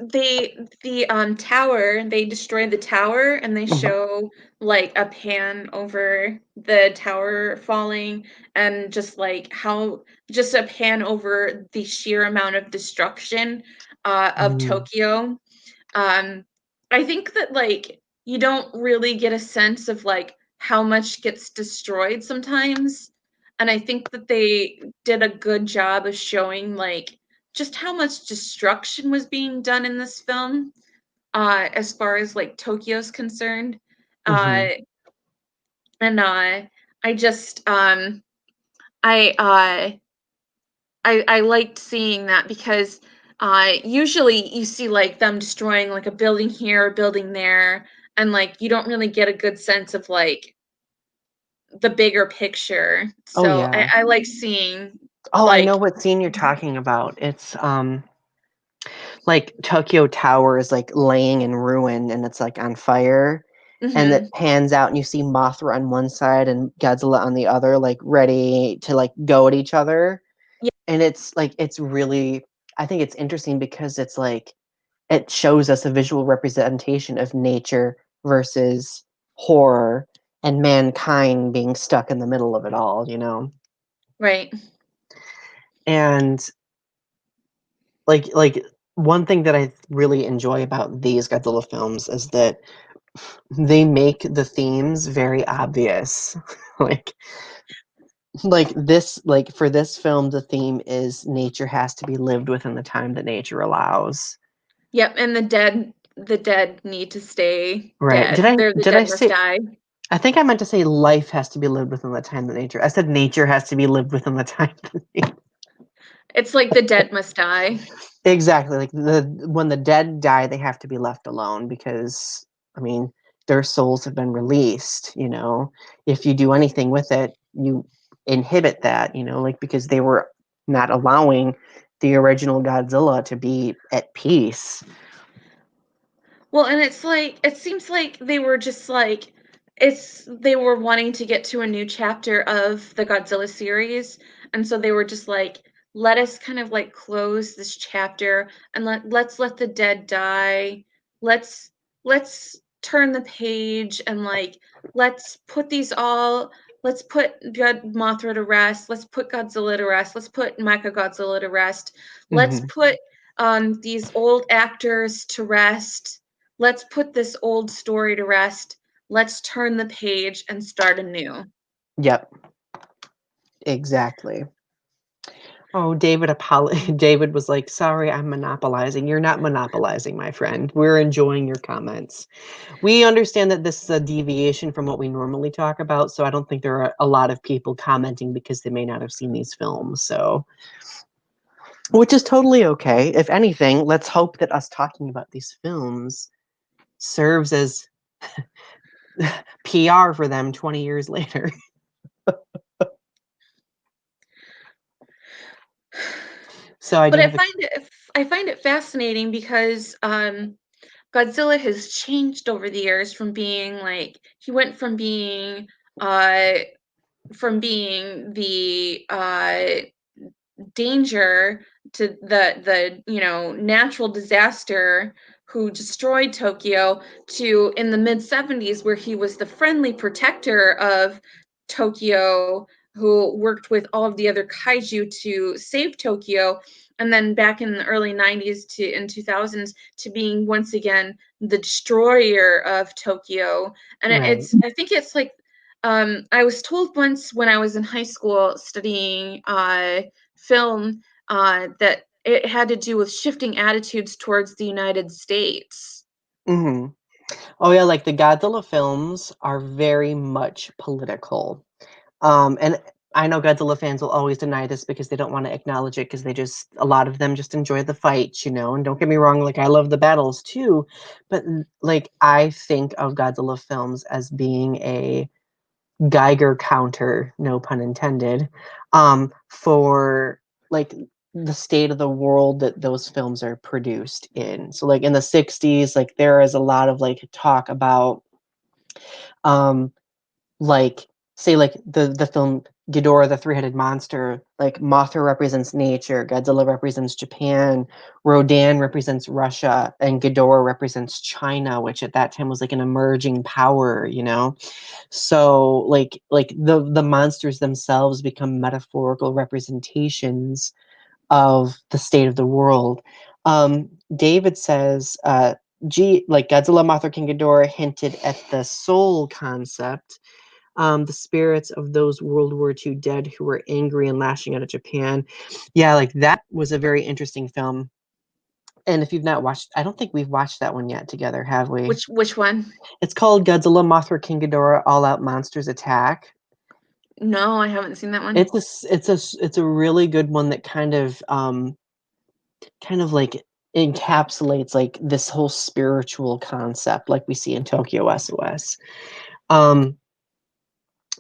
the tower, they destroy the tower and they Mhm. show like a pan over the tower falling and just like how just a pan over the sheer amount of destruction of Mhm. Tokyo. Um, I think that like you don't really get a sense of like how much gets destroyed sometimes. And I think that they did a good job of showing like just how much destruction was being done in this film, as far as like Tokyo's concerned. Uh, Mhm. and I just I uh I liked seeing that because usually you see like them destroying like a building here, a building there, and like you don't really get a good sense of like the bigger picture. Oh So yeah. I like seeing Oh, I know like what scene you're talking about. It's like Tokyo Tower is like laying in ruin and it's like on fire. And it hmm pans out and you see Mothra on one side and Godzilla on the other, like ready to like go at each other. yeah, And it's like it's really I think it's interesting because it's like it shows us a visual representation of nature versus horror and mankind being stuck in the middle of it all, you know? right. And like one thing that I really enjoy about these Godzilla films is that they make the themes very obvious. like like for this film the theme is nature has to be lived within the time that nature allows. Yep, and the dead need to stay Right. dead. The Did I dead must say die. I think I meant to say life has to be lived within the time that nature. I said nature has to be lived within the time that It's like the dead must die. Exactly, like, when the dead die, they have to be left alone because, I mean, their souls have been released, you know? If you do anything with it, you inhibit that, you know, like, because they were not allowing the original Godzilla to be at peace. Well, and it's like it seems like they were just like they were wanting to get to a new chapter of the Godzilla series, and so they were just like, let us kind of like close this chapter and let's let the dead die. Let's let's turn the page and like let's put these all let's put Mothra to rest. Let's put Godzilla to rest. Let's put Mechagodzilla to rest. Let's Mhm. put these old actors to rest. Let's put this old story to rest. Let's turn the page and start anew. Yep, exactly. Oh, David was like, "Sorry, I'm monopolizing." "You're not monopolizing, my friend. We're enjoying your comments." We understand that this is a deviation from what we normally talk about, so I don't think there are a lot of people commenting because they may not have seen these films, so which is totally okay. If anything, let's hope that us talking about these films serves as PR for them 20 years later. So I But do have a I find it fascinating because Godzilla has changed over the years from being like he went uh from being the danger to the natural disaster who destroyed Tokyo to in the mid 70s where he was the friendly protector of Tokyo who worked with all of the other kaiju to save Tokyo and then back in the early 90s to in 2000s to being once again the destroyer of Tokyo and right. I think it's like I was told once when I was in high school studying film that it had to do with shifting attitudes towards the United States. Mhm. Oh, yeah, like, the Godzilla films are very much political, and I know Godzilla fans will always deny this because they don't want to acknowledge it because a lot of them just enjoy the fights, you know. And don't get me wrong, like I love the battles too, but like I think of Godzilla films as being a Geiger counter, no pun intended, for like the state of the world that those films are produced in. So like in the 60s, like there is a lot of like talk about um like say like the film Ghidorah the three-headed monster, like Mothra represents nature, Godzilla represents Japan, Rodan represents Russia, and Ghidorah represents China, which at that time was like an emerging power, you know. So like the monsters themselves become metaphorical representations of the state of the world. David says, like Godzilla, Mothra, King Ghidorah hinted at the soul concept, the spirits of those World War II dead who were angry and lashing out at Japan. Yeah, like that was a very interesting film. And if you've not watched, I don't think we've watched that one yet together, have we? Which one? It's called Godzilla, Mothra, King Ghidorah, All Out Monsters Attack. No, I haven't seen that one. It's a really good one that kind of like encapsulates like this whole spiritual concept like we see in Tokyo SOS. Um,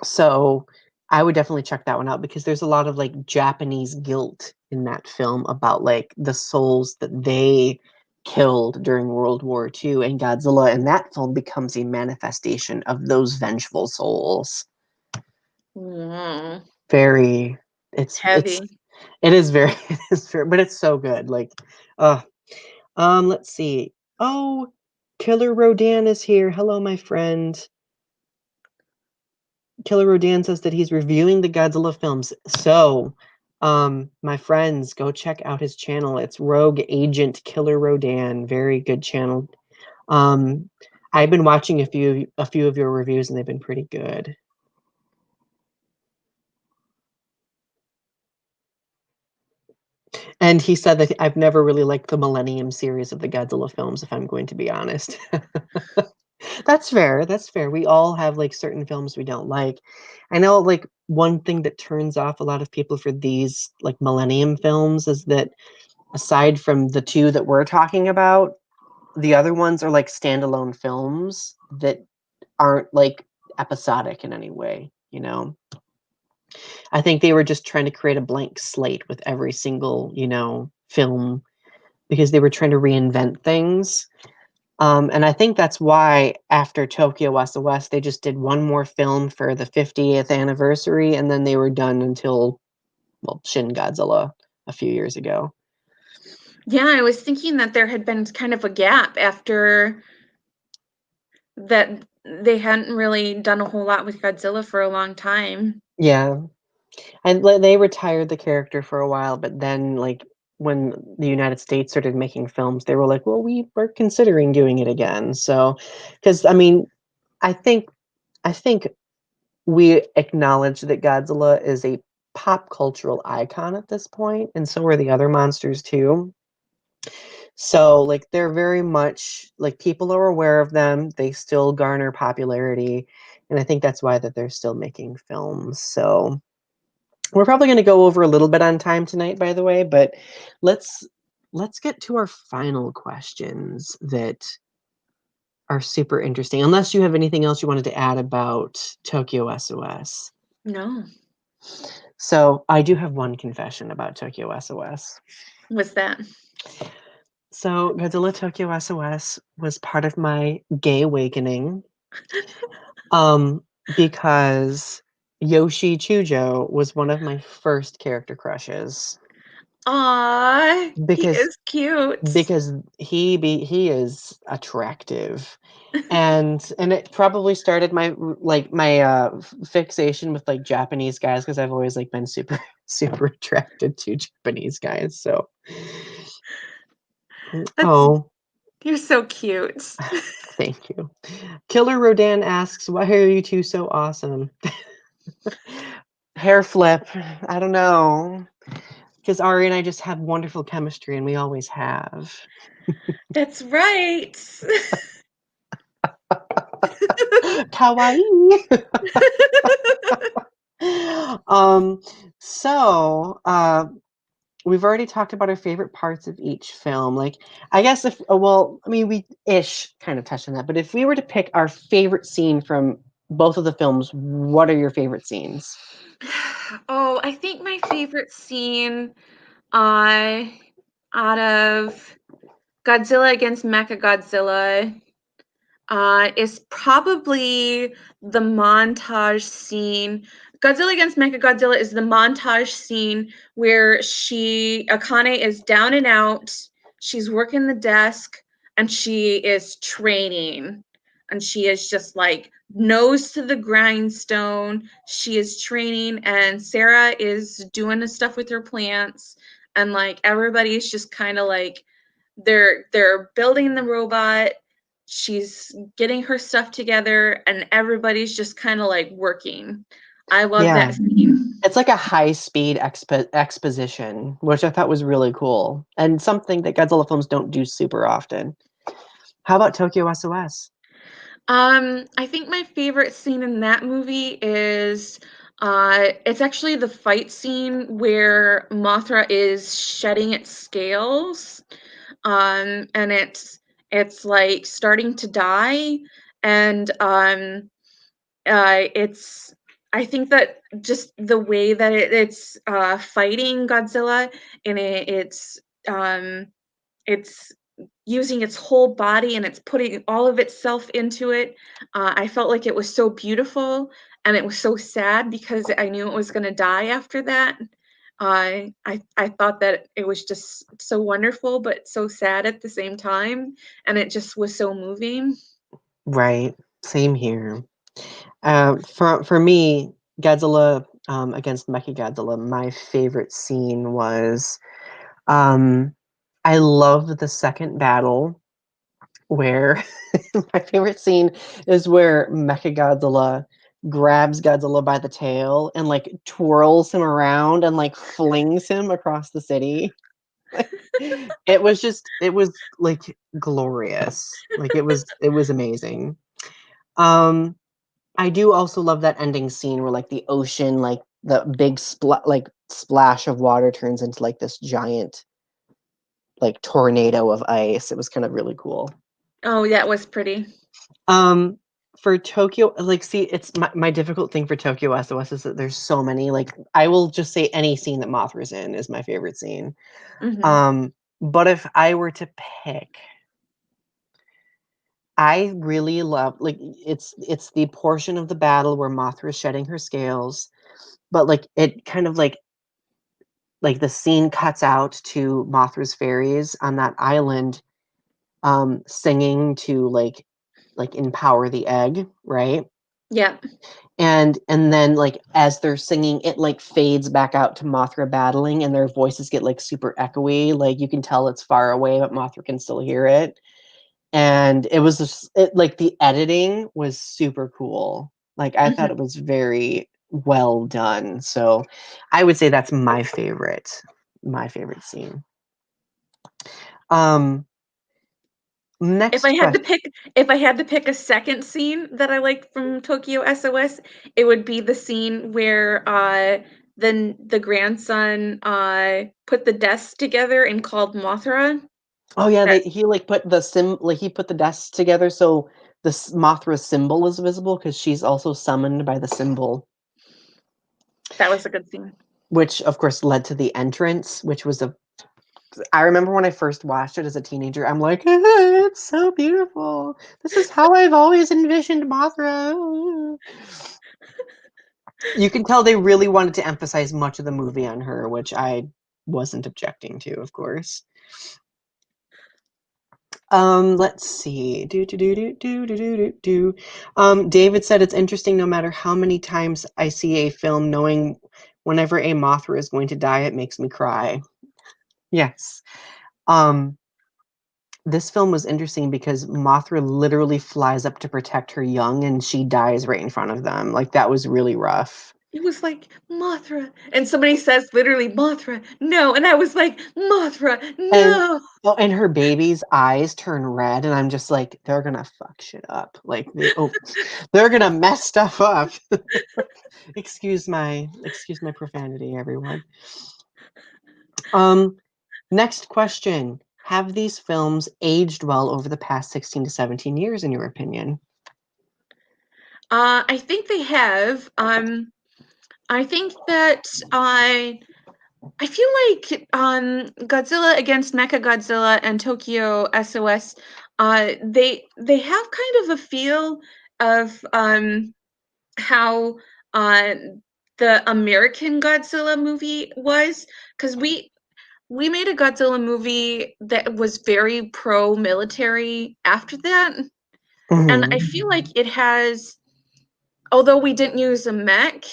so I would definitely check that one out because there's a lot of like Japanese guilt in that film about like the souls that they killed during World War II, and Godzilla in that film becomes a manifestation of those vengeful souls. Mm, Very, it's heavy. it is very it is very, but it's so good. Like, uh, let's see. Oh, Killer Rodan is here. Hello, my friend. Killer Rodan says that he's reviewing the Godzilla films. So, my friends, go check out his channel. It's Rogue Agent Killer Rodan. Very good channel. Um, I've been watching a few of your reviews, and they've been pretty good. And he said that I've never really liked the Millennium series of the Godzilla films, if I'm going to be honest. That's fair. That's fair. We all have like certain films we don't like. I know like one thing that turns off a lot of people for these like Millennium films is that aside from the two that we're talking about, the other ones are like standalone films that aren't like episodic in any way, you know? I think they were just trying to create a blank slate with every single, you know, film because they were trying to reinvent things. And I think that's why after Tokyo SOS, they just did one more film for the 50th anniversary, and then they were done until, well, Shin Godzilla a few years ago. Yeah, I was thinking that there had been kind of a gap after that they hadn't really done a whole lot with Godzilla for a long time. Yeah, and they retired the character for a while, but then like when the United States started making films, they were like, well, we were considering doing it again. So, because I mean, I think I think we acknowledge that Godzilla is a pop cultural icon at this point, and so are the other monsters too. So, like, they're very much like people are aware of them. They still garner popularity, and I think that's why that they're still making films. So, we're probably going to go over a little bit on time tonight, by the way, but let's let's get to our final questions that are super interesting. Unless you have anything else you wanted to add about Tokyo SOS. No. So I do have one confession about Tokyo SOS. What's that? So Godzilla Tokyo SOS was part of my gay awakening, um, because Yoshi Chujo was one of my first character crushes. Aw, he Because is cute. he is attractive. And it probably started my fixation with like Japanese guys because I've always like been super super attracted to Japanese guys. So That's oh, you're so cute. thank you. Killer Rodan asks, "Why are you two so awesome?" Hair flip. I don't know. Because Ari and I just have wonderful chemistry, and we always have. That's right. Kawaii. Um, so we've already talked about our favorite parts of each film. Like, I guess if well, I mean, we ish kind of touched on that, but if we were to pick our favorite scene from both of the films, what are your favorite scenes? Oh, I think my favorite scene uh, out of Godzilla against Mechagodzilla is probably the montage scene. Godzilla against Mechagodzilla is the montage scene where Akane is down and out. She's working the desk and she is training. And she is just like nose to the grindstone. She is training, and Sarah is doing the stuff with her plants. And like everybody's just kind of like they're building the robot, she's getting her stuff together, and everybody's just kind of like working. I love Yeah, that scene. it's like a high speed exposition, which I thought was really cool and something that Godzilla films don't do super often. How about Tokyo SOS? I think my favorite scene in that movie is it's actually the fight scene where Mothra is shedding its scales. And it's like starting to die, and it's I think that just the way that it's fighting Godzilla, and um, it's using its whole body and it's putting all of itself into it. I felt like it was so beautiful, and it was so sad because I knew it was going to die after that. I thought that it was just so wonderful, but so sad at the same time, and it just was so moving. Right, same here. For me, Godzilla against Mechagodzilla, my favorite scene was um, I love the second battle where my favorite scene is where Mechagodzilla grabs Godzilla by the tail and like twirls him around and like flings him across the city. It was like glorious. Like it was amazing. Um I do also love that ending scene where like the ocean, like the big splash of water turns into like this giant like tornado of ice. It was kind of really cool. Oh, that was pretty. Um, for Tokyo, like, see, it's my difficult thing for Tokyo SOS is that there's so many. Like, I will just say any scene that Mothra's in is my favorite scene. Hmm. But if I were to pick, I really love like it's the portion of the battle where Mothra is shedding her scales, but like it kind of like the scene cuts out to Mothra's fairies on that island, singing to like empower the egg, right? Yeah. And then like as they're singing, it like fades back out to Mothra battling, and their voices get like super echoey. Like you can tell it's far away, but Mothra can still hear it. And it was just like the editing was super cool. Like I thought Hmm. it was very well done. So I would say that's my favorite scene. Um, If I next had to question. pick if I had to pick a second scene that I liked from Tokyo SOS, it would be the scene where the grandson put the desks together and called Mothra. Oh yeah, That he like put the he put the desks together so the Mothra symbol is visible because she's also summoned by the symbol, that was a good scene. which of course led to the entrance, which was a. I remember when I first watched it as a teenager, I'm like, it's so beautiful. This is how I've always envisioned Mothra. You can tell they really wanted to emphasize much of the movie on her, which I wasn't objecting to, of course. Let's see. Do do do do do do do do do. David said it's interesting no matter how many times I see a film, knowing whenever a Mothra is going to die, it makes me cry. Yes. Um, this film was interesting because Mothra literally flies up to protect her young and she dies right in front of them. Like that was really rough. It was like, "Mothra," and somebody says literally, "Mothra, no," and I was like, "Mothra, And no." oh, and her baby's eyes turn red, and I'm just like, they're gonna fuck shit up. Like they're gonna mess stuff up. Excuse my profanity, everyone. Um, Next question. Have these films aged well over the past 16 to 17 years, in your opinion? I think they have, I think that I feel like, Godzilla against Mechagodzilla and Tokyo SOS, they have kind of a feel of, how, uh, the American Godzilla movie was, 'cause we made a Godzilla movie that was very pro-military after that, and I Mhm. feel like it has, although we didn't use a mech,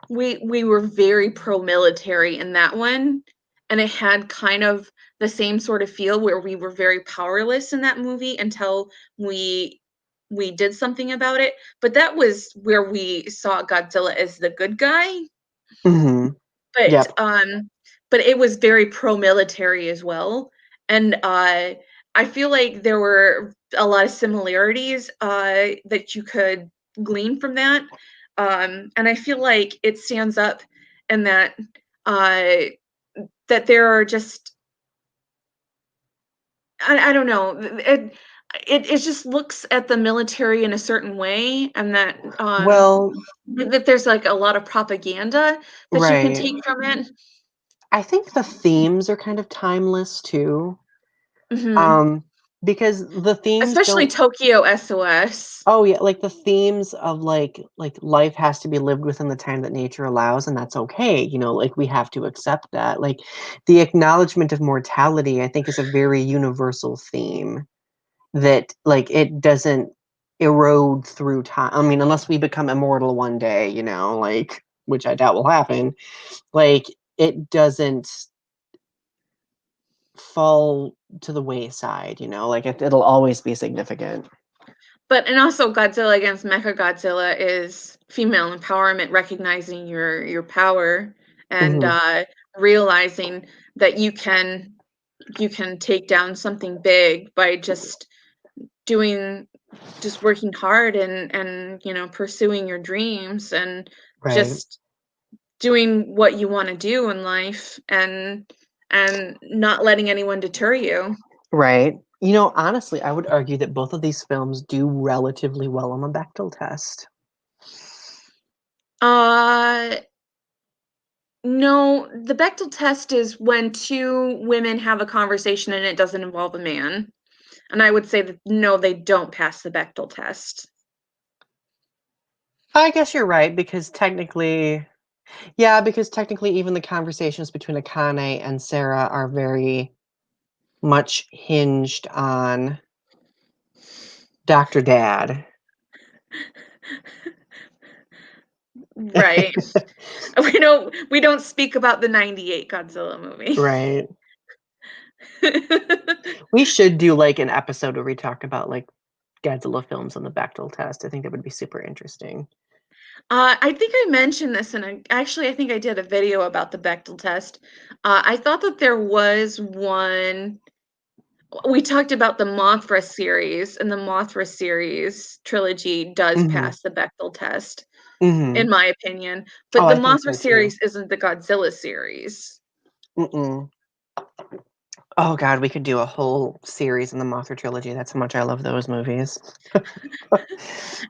we were very pro-military in that one, and it had kind of the same sort of feel where we were very powerless in that movie until we we did something about it, but that was where we saw Godzilla as the good guy, Mhm. but, Yep. but it was very pro-military as well, and, I feel like there were a lot of similarities, that you could glean from that, and I feel like it stands up in that, uh, that there are just I don't know, it just looks at the military in a certain way, and that, Well, that there's, like, a lot of propaganda that you can right. take from it. I think the themes are kind of timeless too. Mhm. Um, because the themes Especially don't. Tokyo SOS. Oh yeah, like the themes of like life has to be lived within the time that nature allows, and that's okay. Like we have to accept that. Like the acknowledgement of mortality, I think, is a very universal theme that like it doesn't erode through time. I mean, unless we become immortal one day, like which I doubt will happen. Like it doesn't fall to the wayside. Like it'll always be significant. But and also Godzilla against Mechagodzilla is female empowerment, recognizing your power and, Hmm. realizing that you can take down something big by doing just working hard and, pursuing your dreams and Right. just doing what you wanna do in life and not letting anyone deter you. Right. Honestly, I would argue that both of these films do relatively well on the Bechdel test. Uh, no, the Bechdel test is when 2 women have a conversation and it doesn't involve a man, and I would say that, no, they don't pass the Bechdel test. I guess you're right because technically even the conversations between Akane and Sarah are very much hinged on Dr. Dad. Right. We don't speak about the '98 Godzilla movie. Right. We should do like an episode where we talk about like Godzilla films on the Bechdel test. I think that would be super interesting. I think I mentioned this, and I think I did a video about the Bechdel test. I thought that there was one. We talked about the Mothra series, and the Mothra series trilogy does Mhm. pass the Bechdel test, in Mhm. my opinion, Oh, but the I think Mothra so too. series isn't the Godzilla series. Mm-mm. Oh god, we could do a whole series in the Mothra trilogy. That's how much I love those movies.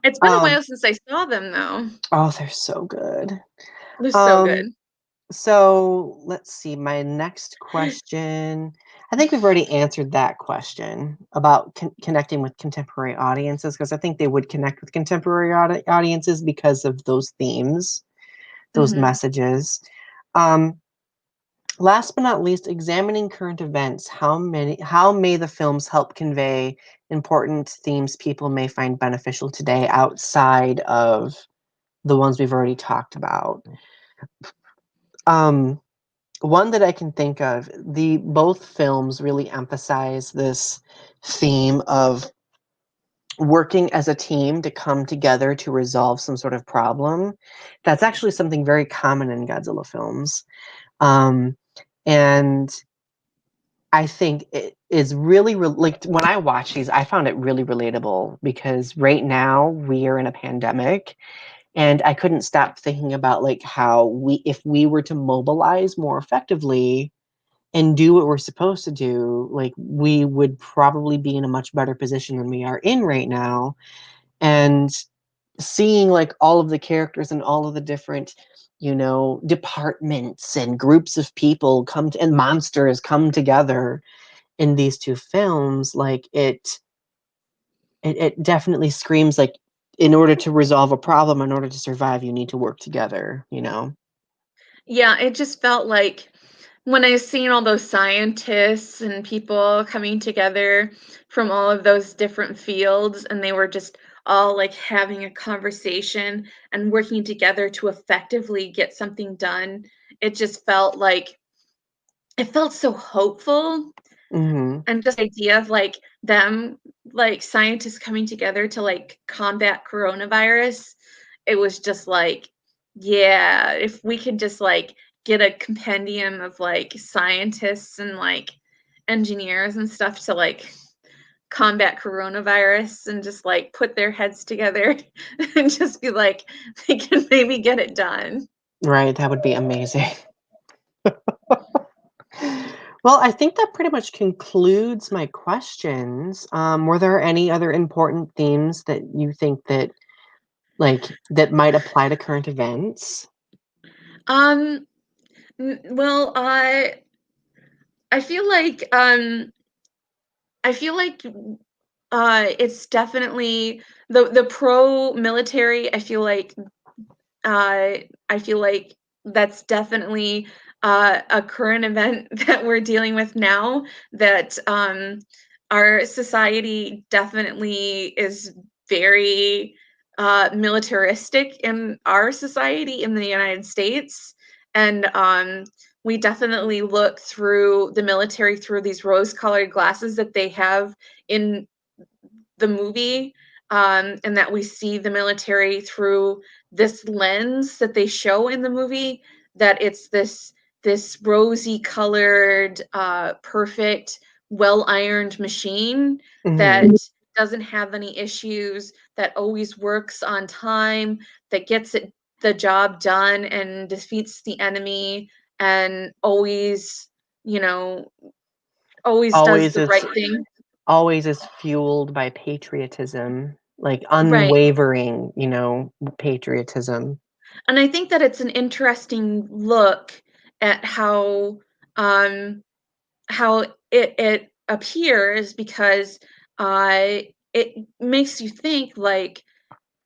It's been a Um, while since I saw them, though. oh, they're so good. They're so Um, good. so let's see. My next question. I think we've already answered that question about connecting with contemporary audiences because I think they would connect with contemporary audiences because of those themes, those Mhm. messages. Um, Last but not least, examining current events. How may the films help convey important themes people may find beneficial today outside of the ones we've already talked about? Um, One that I can think of, the both films really emphasize this theme of working as a team to come together to resolve some sort of problem. That's actually something very common in Godzilla films. Um, and I think it is really like when I watch these, I found it really relatable because right now we are in a pandemic, and I couldn't stop thinking about like how if we were to mobilize more effectively and do what we're supposed to do, like we would probably be in a much better position than we are in right now. And seeing like all of the characters and all of the different, departments and groups of people and monsters come together in these two films, like it definitely screams like in order to resolve a problem, in order to survive, you need to work together. Yeah, it just felt like when I seen all those scientists and people coming together from all of those different fields, and they were just all like having a conversation and working together to effectively get something done, it just felt like it felt so hopeful. Hmm. And just idea of like them, like scientists coming together to like combat coronavirus, it was just like, yeah, if we could just like get a compendium of like scientists and like engineers and stuff to like combat coronavirus and just like put their heads together and just be like, they can maybe get it done. Right, that would be amazing. Well, I think that pretty much concludes my questions. Were there any other important themes that you think that might apply to current events? Um, well, I feel like I feel like it's definitely the pro military. Uh, I feel like that's definitely a current event that we're dealing with now. That our society definitely is very militaristic in our society in the United States, and we definitely look through the military through these rose-colored glasses that they have in the movie, and that we see the military through this lens that they show in the movie, that it's this rosy colored perfect well ironed machine that Hmm. doesn't have any issues, that always works on time, that gets the job done and defeats the enemy, and always, you know, always does Always the is right thing. always is fueled by patriotism, like Right. unwavering, patriotism. And I think that it's an interesting look at um, how it appears, because it makes you think like,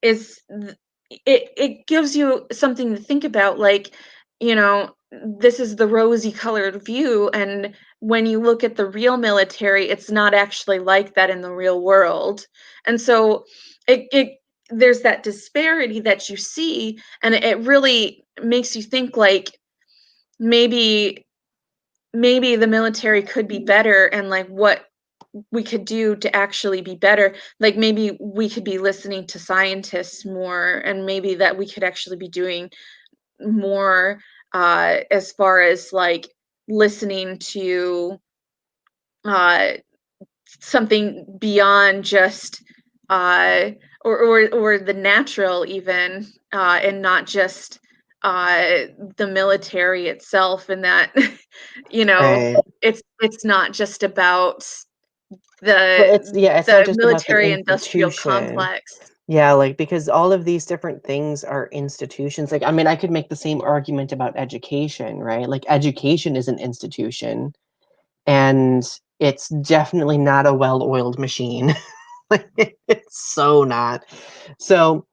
is th- it gives you something to think about, like, you know, this is the rosy colored view, and when you look at the real military, it's not actually like that in the real world. And so it there's that disparity that you see, and it really makes you think like, maybe maybe the military could be better, and like what we could do to actually be better. Like maybe we could be listening to scientists more, and maybe that we could actually be doing more as far as like listening to uh something beyond just uh or the natural even, and not just the military itself, and that Right. it's not just about Well, it's not the just about the military industrial institution. complex. Yeah, like because all of these different things are institutions. Like, I mean, I could make the same argument about education, right? Like, education is an institution, and it's definitely not a well-oiled machine. Like, it's so not. So,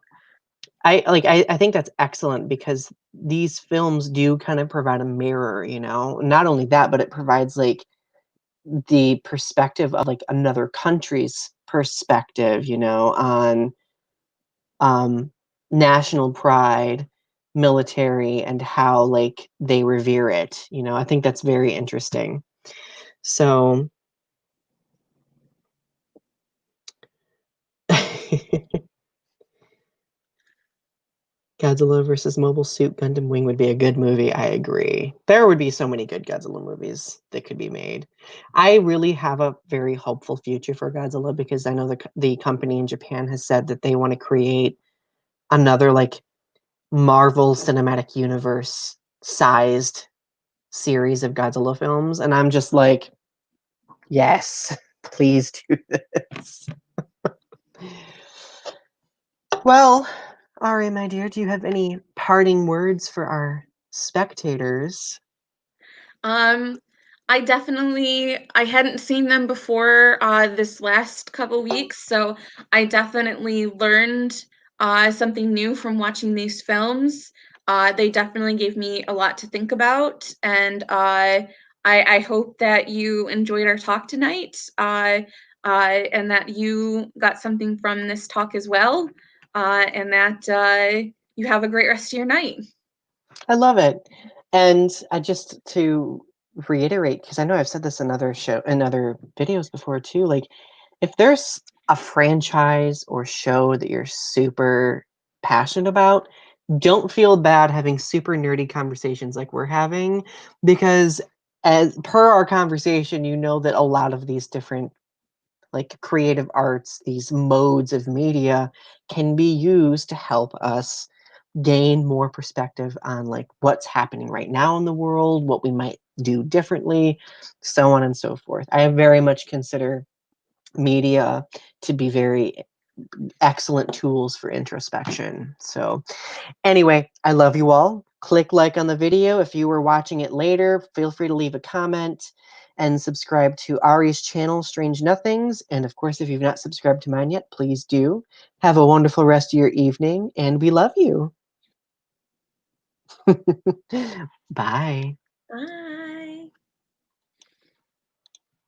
I think that's excellent because these films do kind of provide a mirror. Not only that, but it provides like the perspective of like another country's perspective, on um, national pride, military, and how like they revere it. I think that's very interesting. So Godzilla versus Mobile Suit Gundam Wing would be a good movie. I agree. There would be so many good Godzilla movies that could be made. I really have a very hopeful future for Godzilla because I know the company in Japan has said that they want to create another like Marvel Cinematic Universe sized series of Godzilla films, and I'm just like, yes, please do this. Well, Ari, my dear, do you have any parting words for our spectators? Um, I hadn't seen them before this last couple weeks, so I definitely learned something new from watching these films. They definitely gave me a lot to think about, and I hope that you enjoyed our talk tonight, and that you got something from this talk as well, and that you have a great rest of your night. I love it. And just to reiterate, because I know I've said this in other videos before too, like if there's a franchise or show that you're super passionate about, don't feel bad having super nerdy conversations like we're having, because as per our conversation, you know that a lot of these different like creative arts, these modes of media can be used to help us gain more perspective on like what's happening right now in the world, what we might do differently, so on and so forth. I very much consider media to be very excellent tools for introspection. So anyway, I love you all. Click like on the video. If you were watching it later, feel free to leave a comment and subscribe to Ari's channel, Strange Nothings. And of course, if you've not subscribed to mine yet, please do. Have a wonderful rest of your evening, and we love you. Bye. Bye.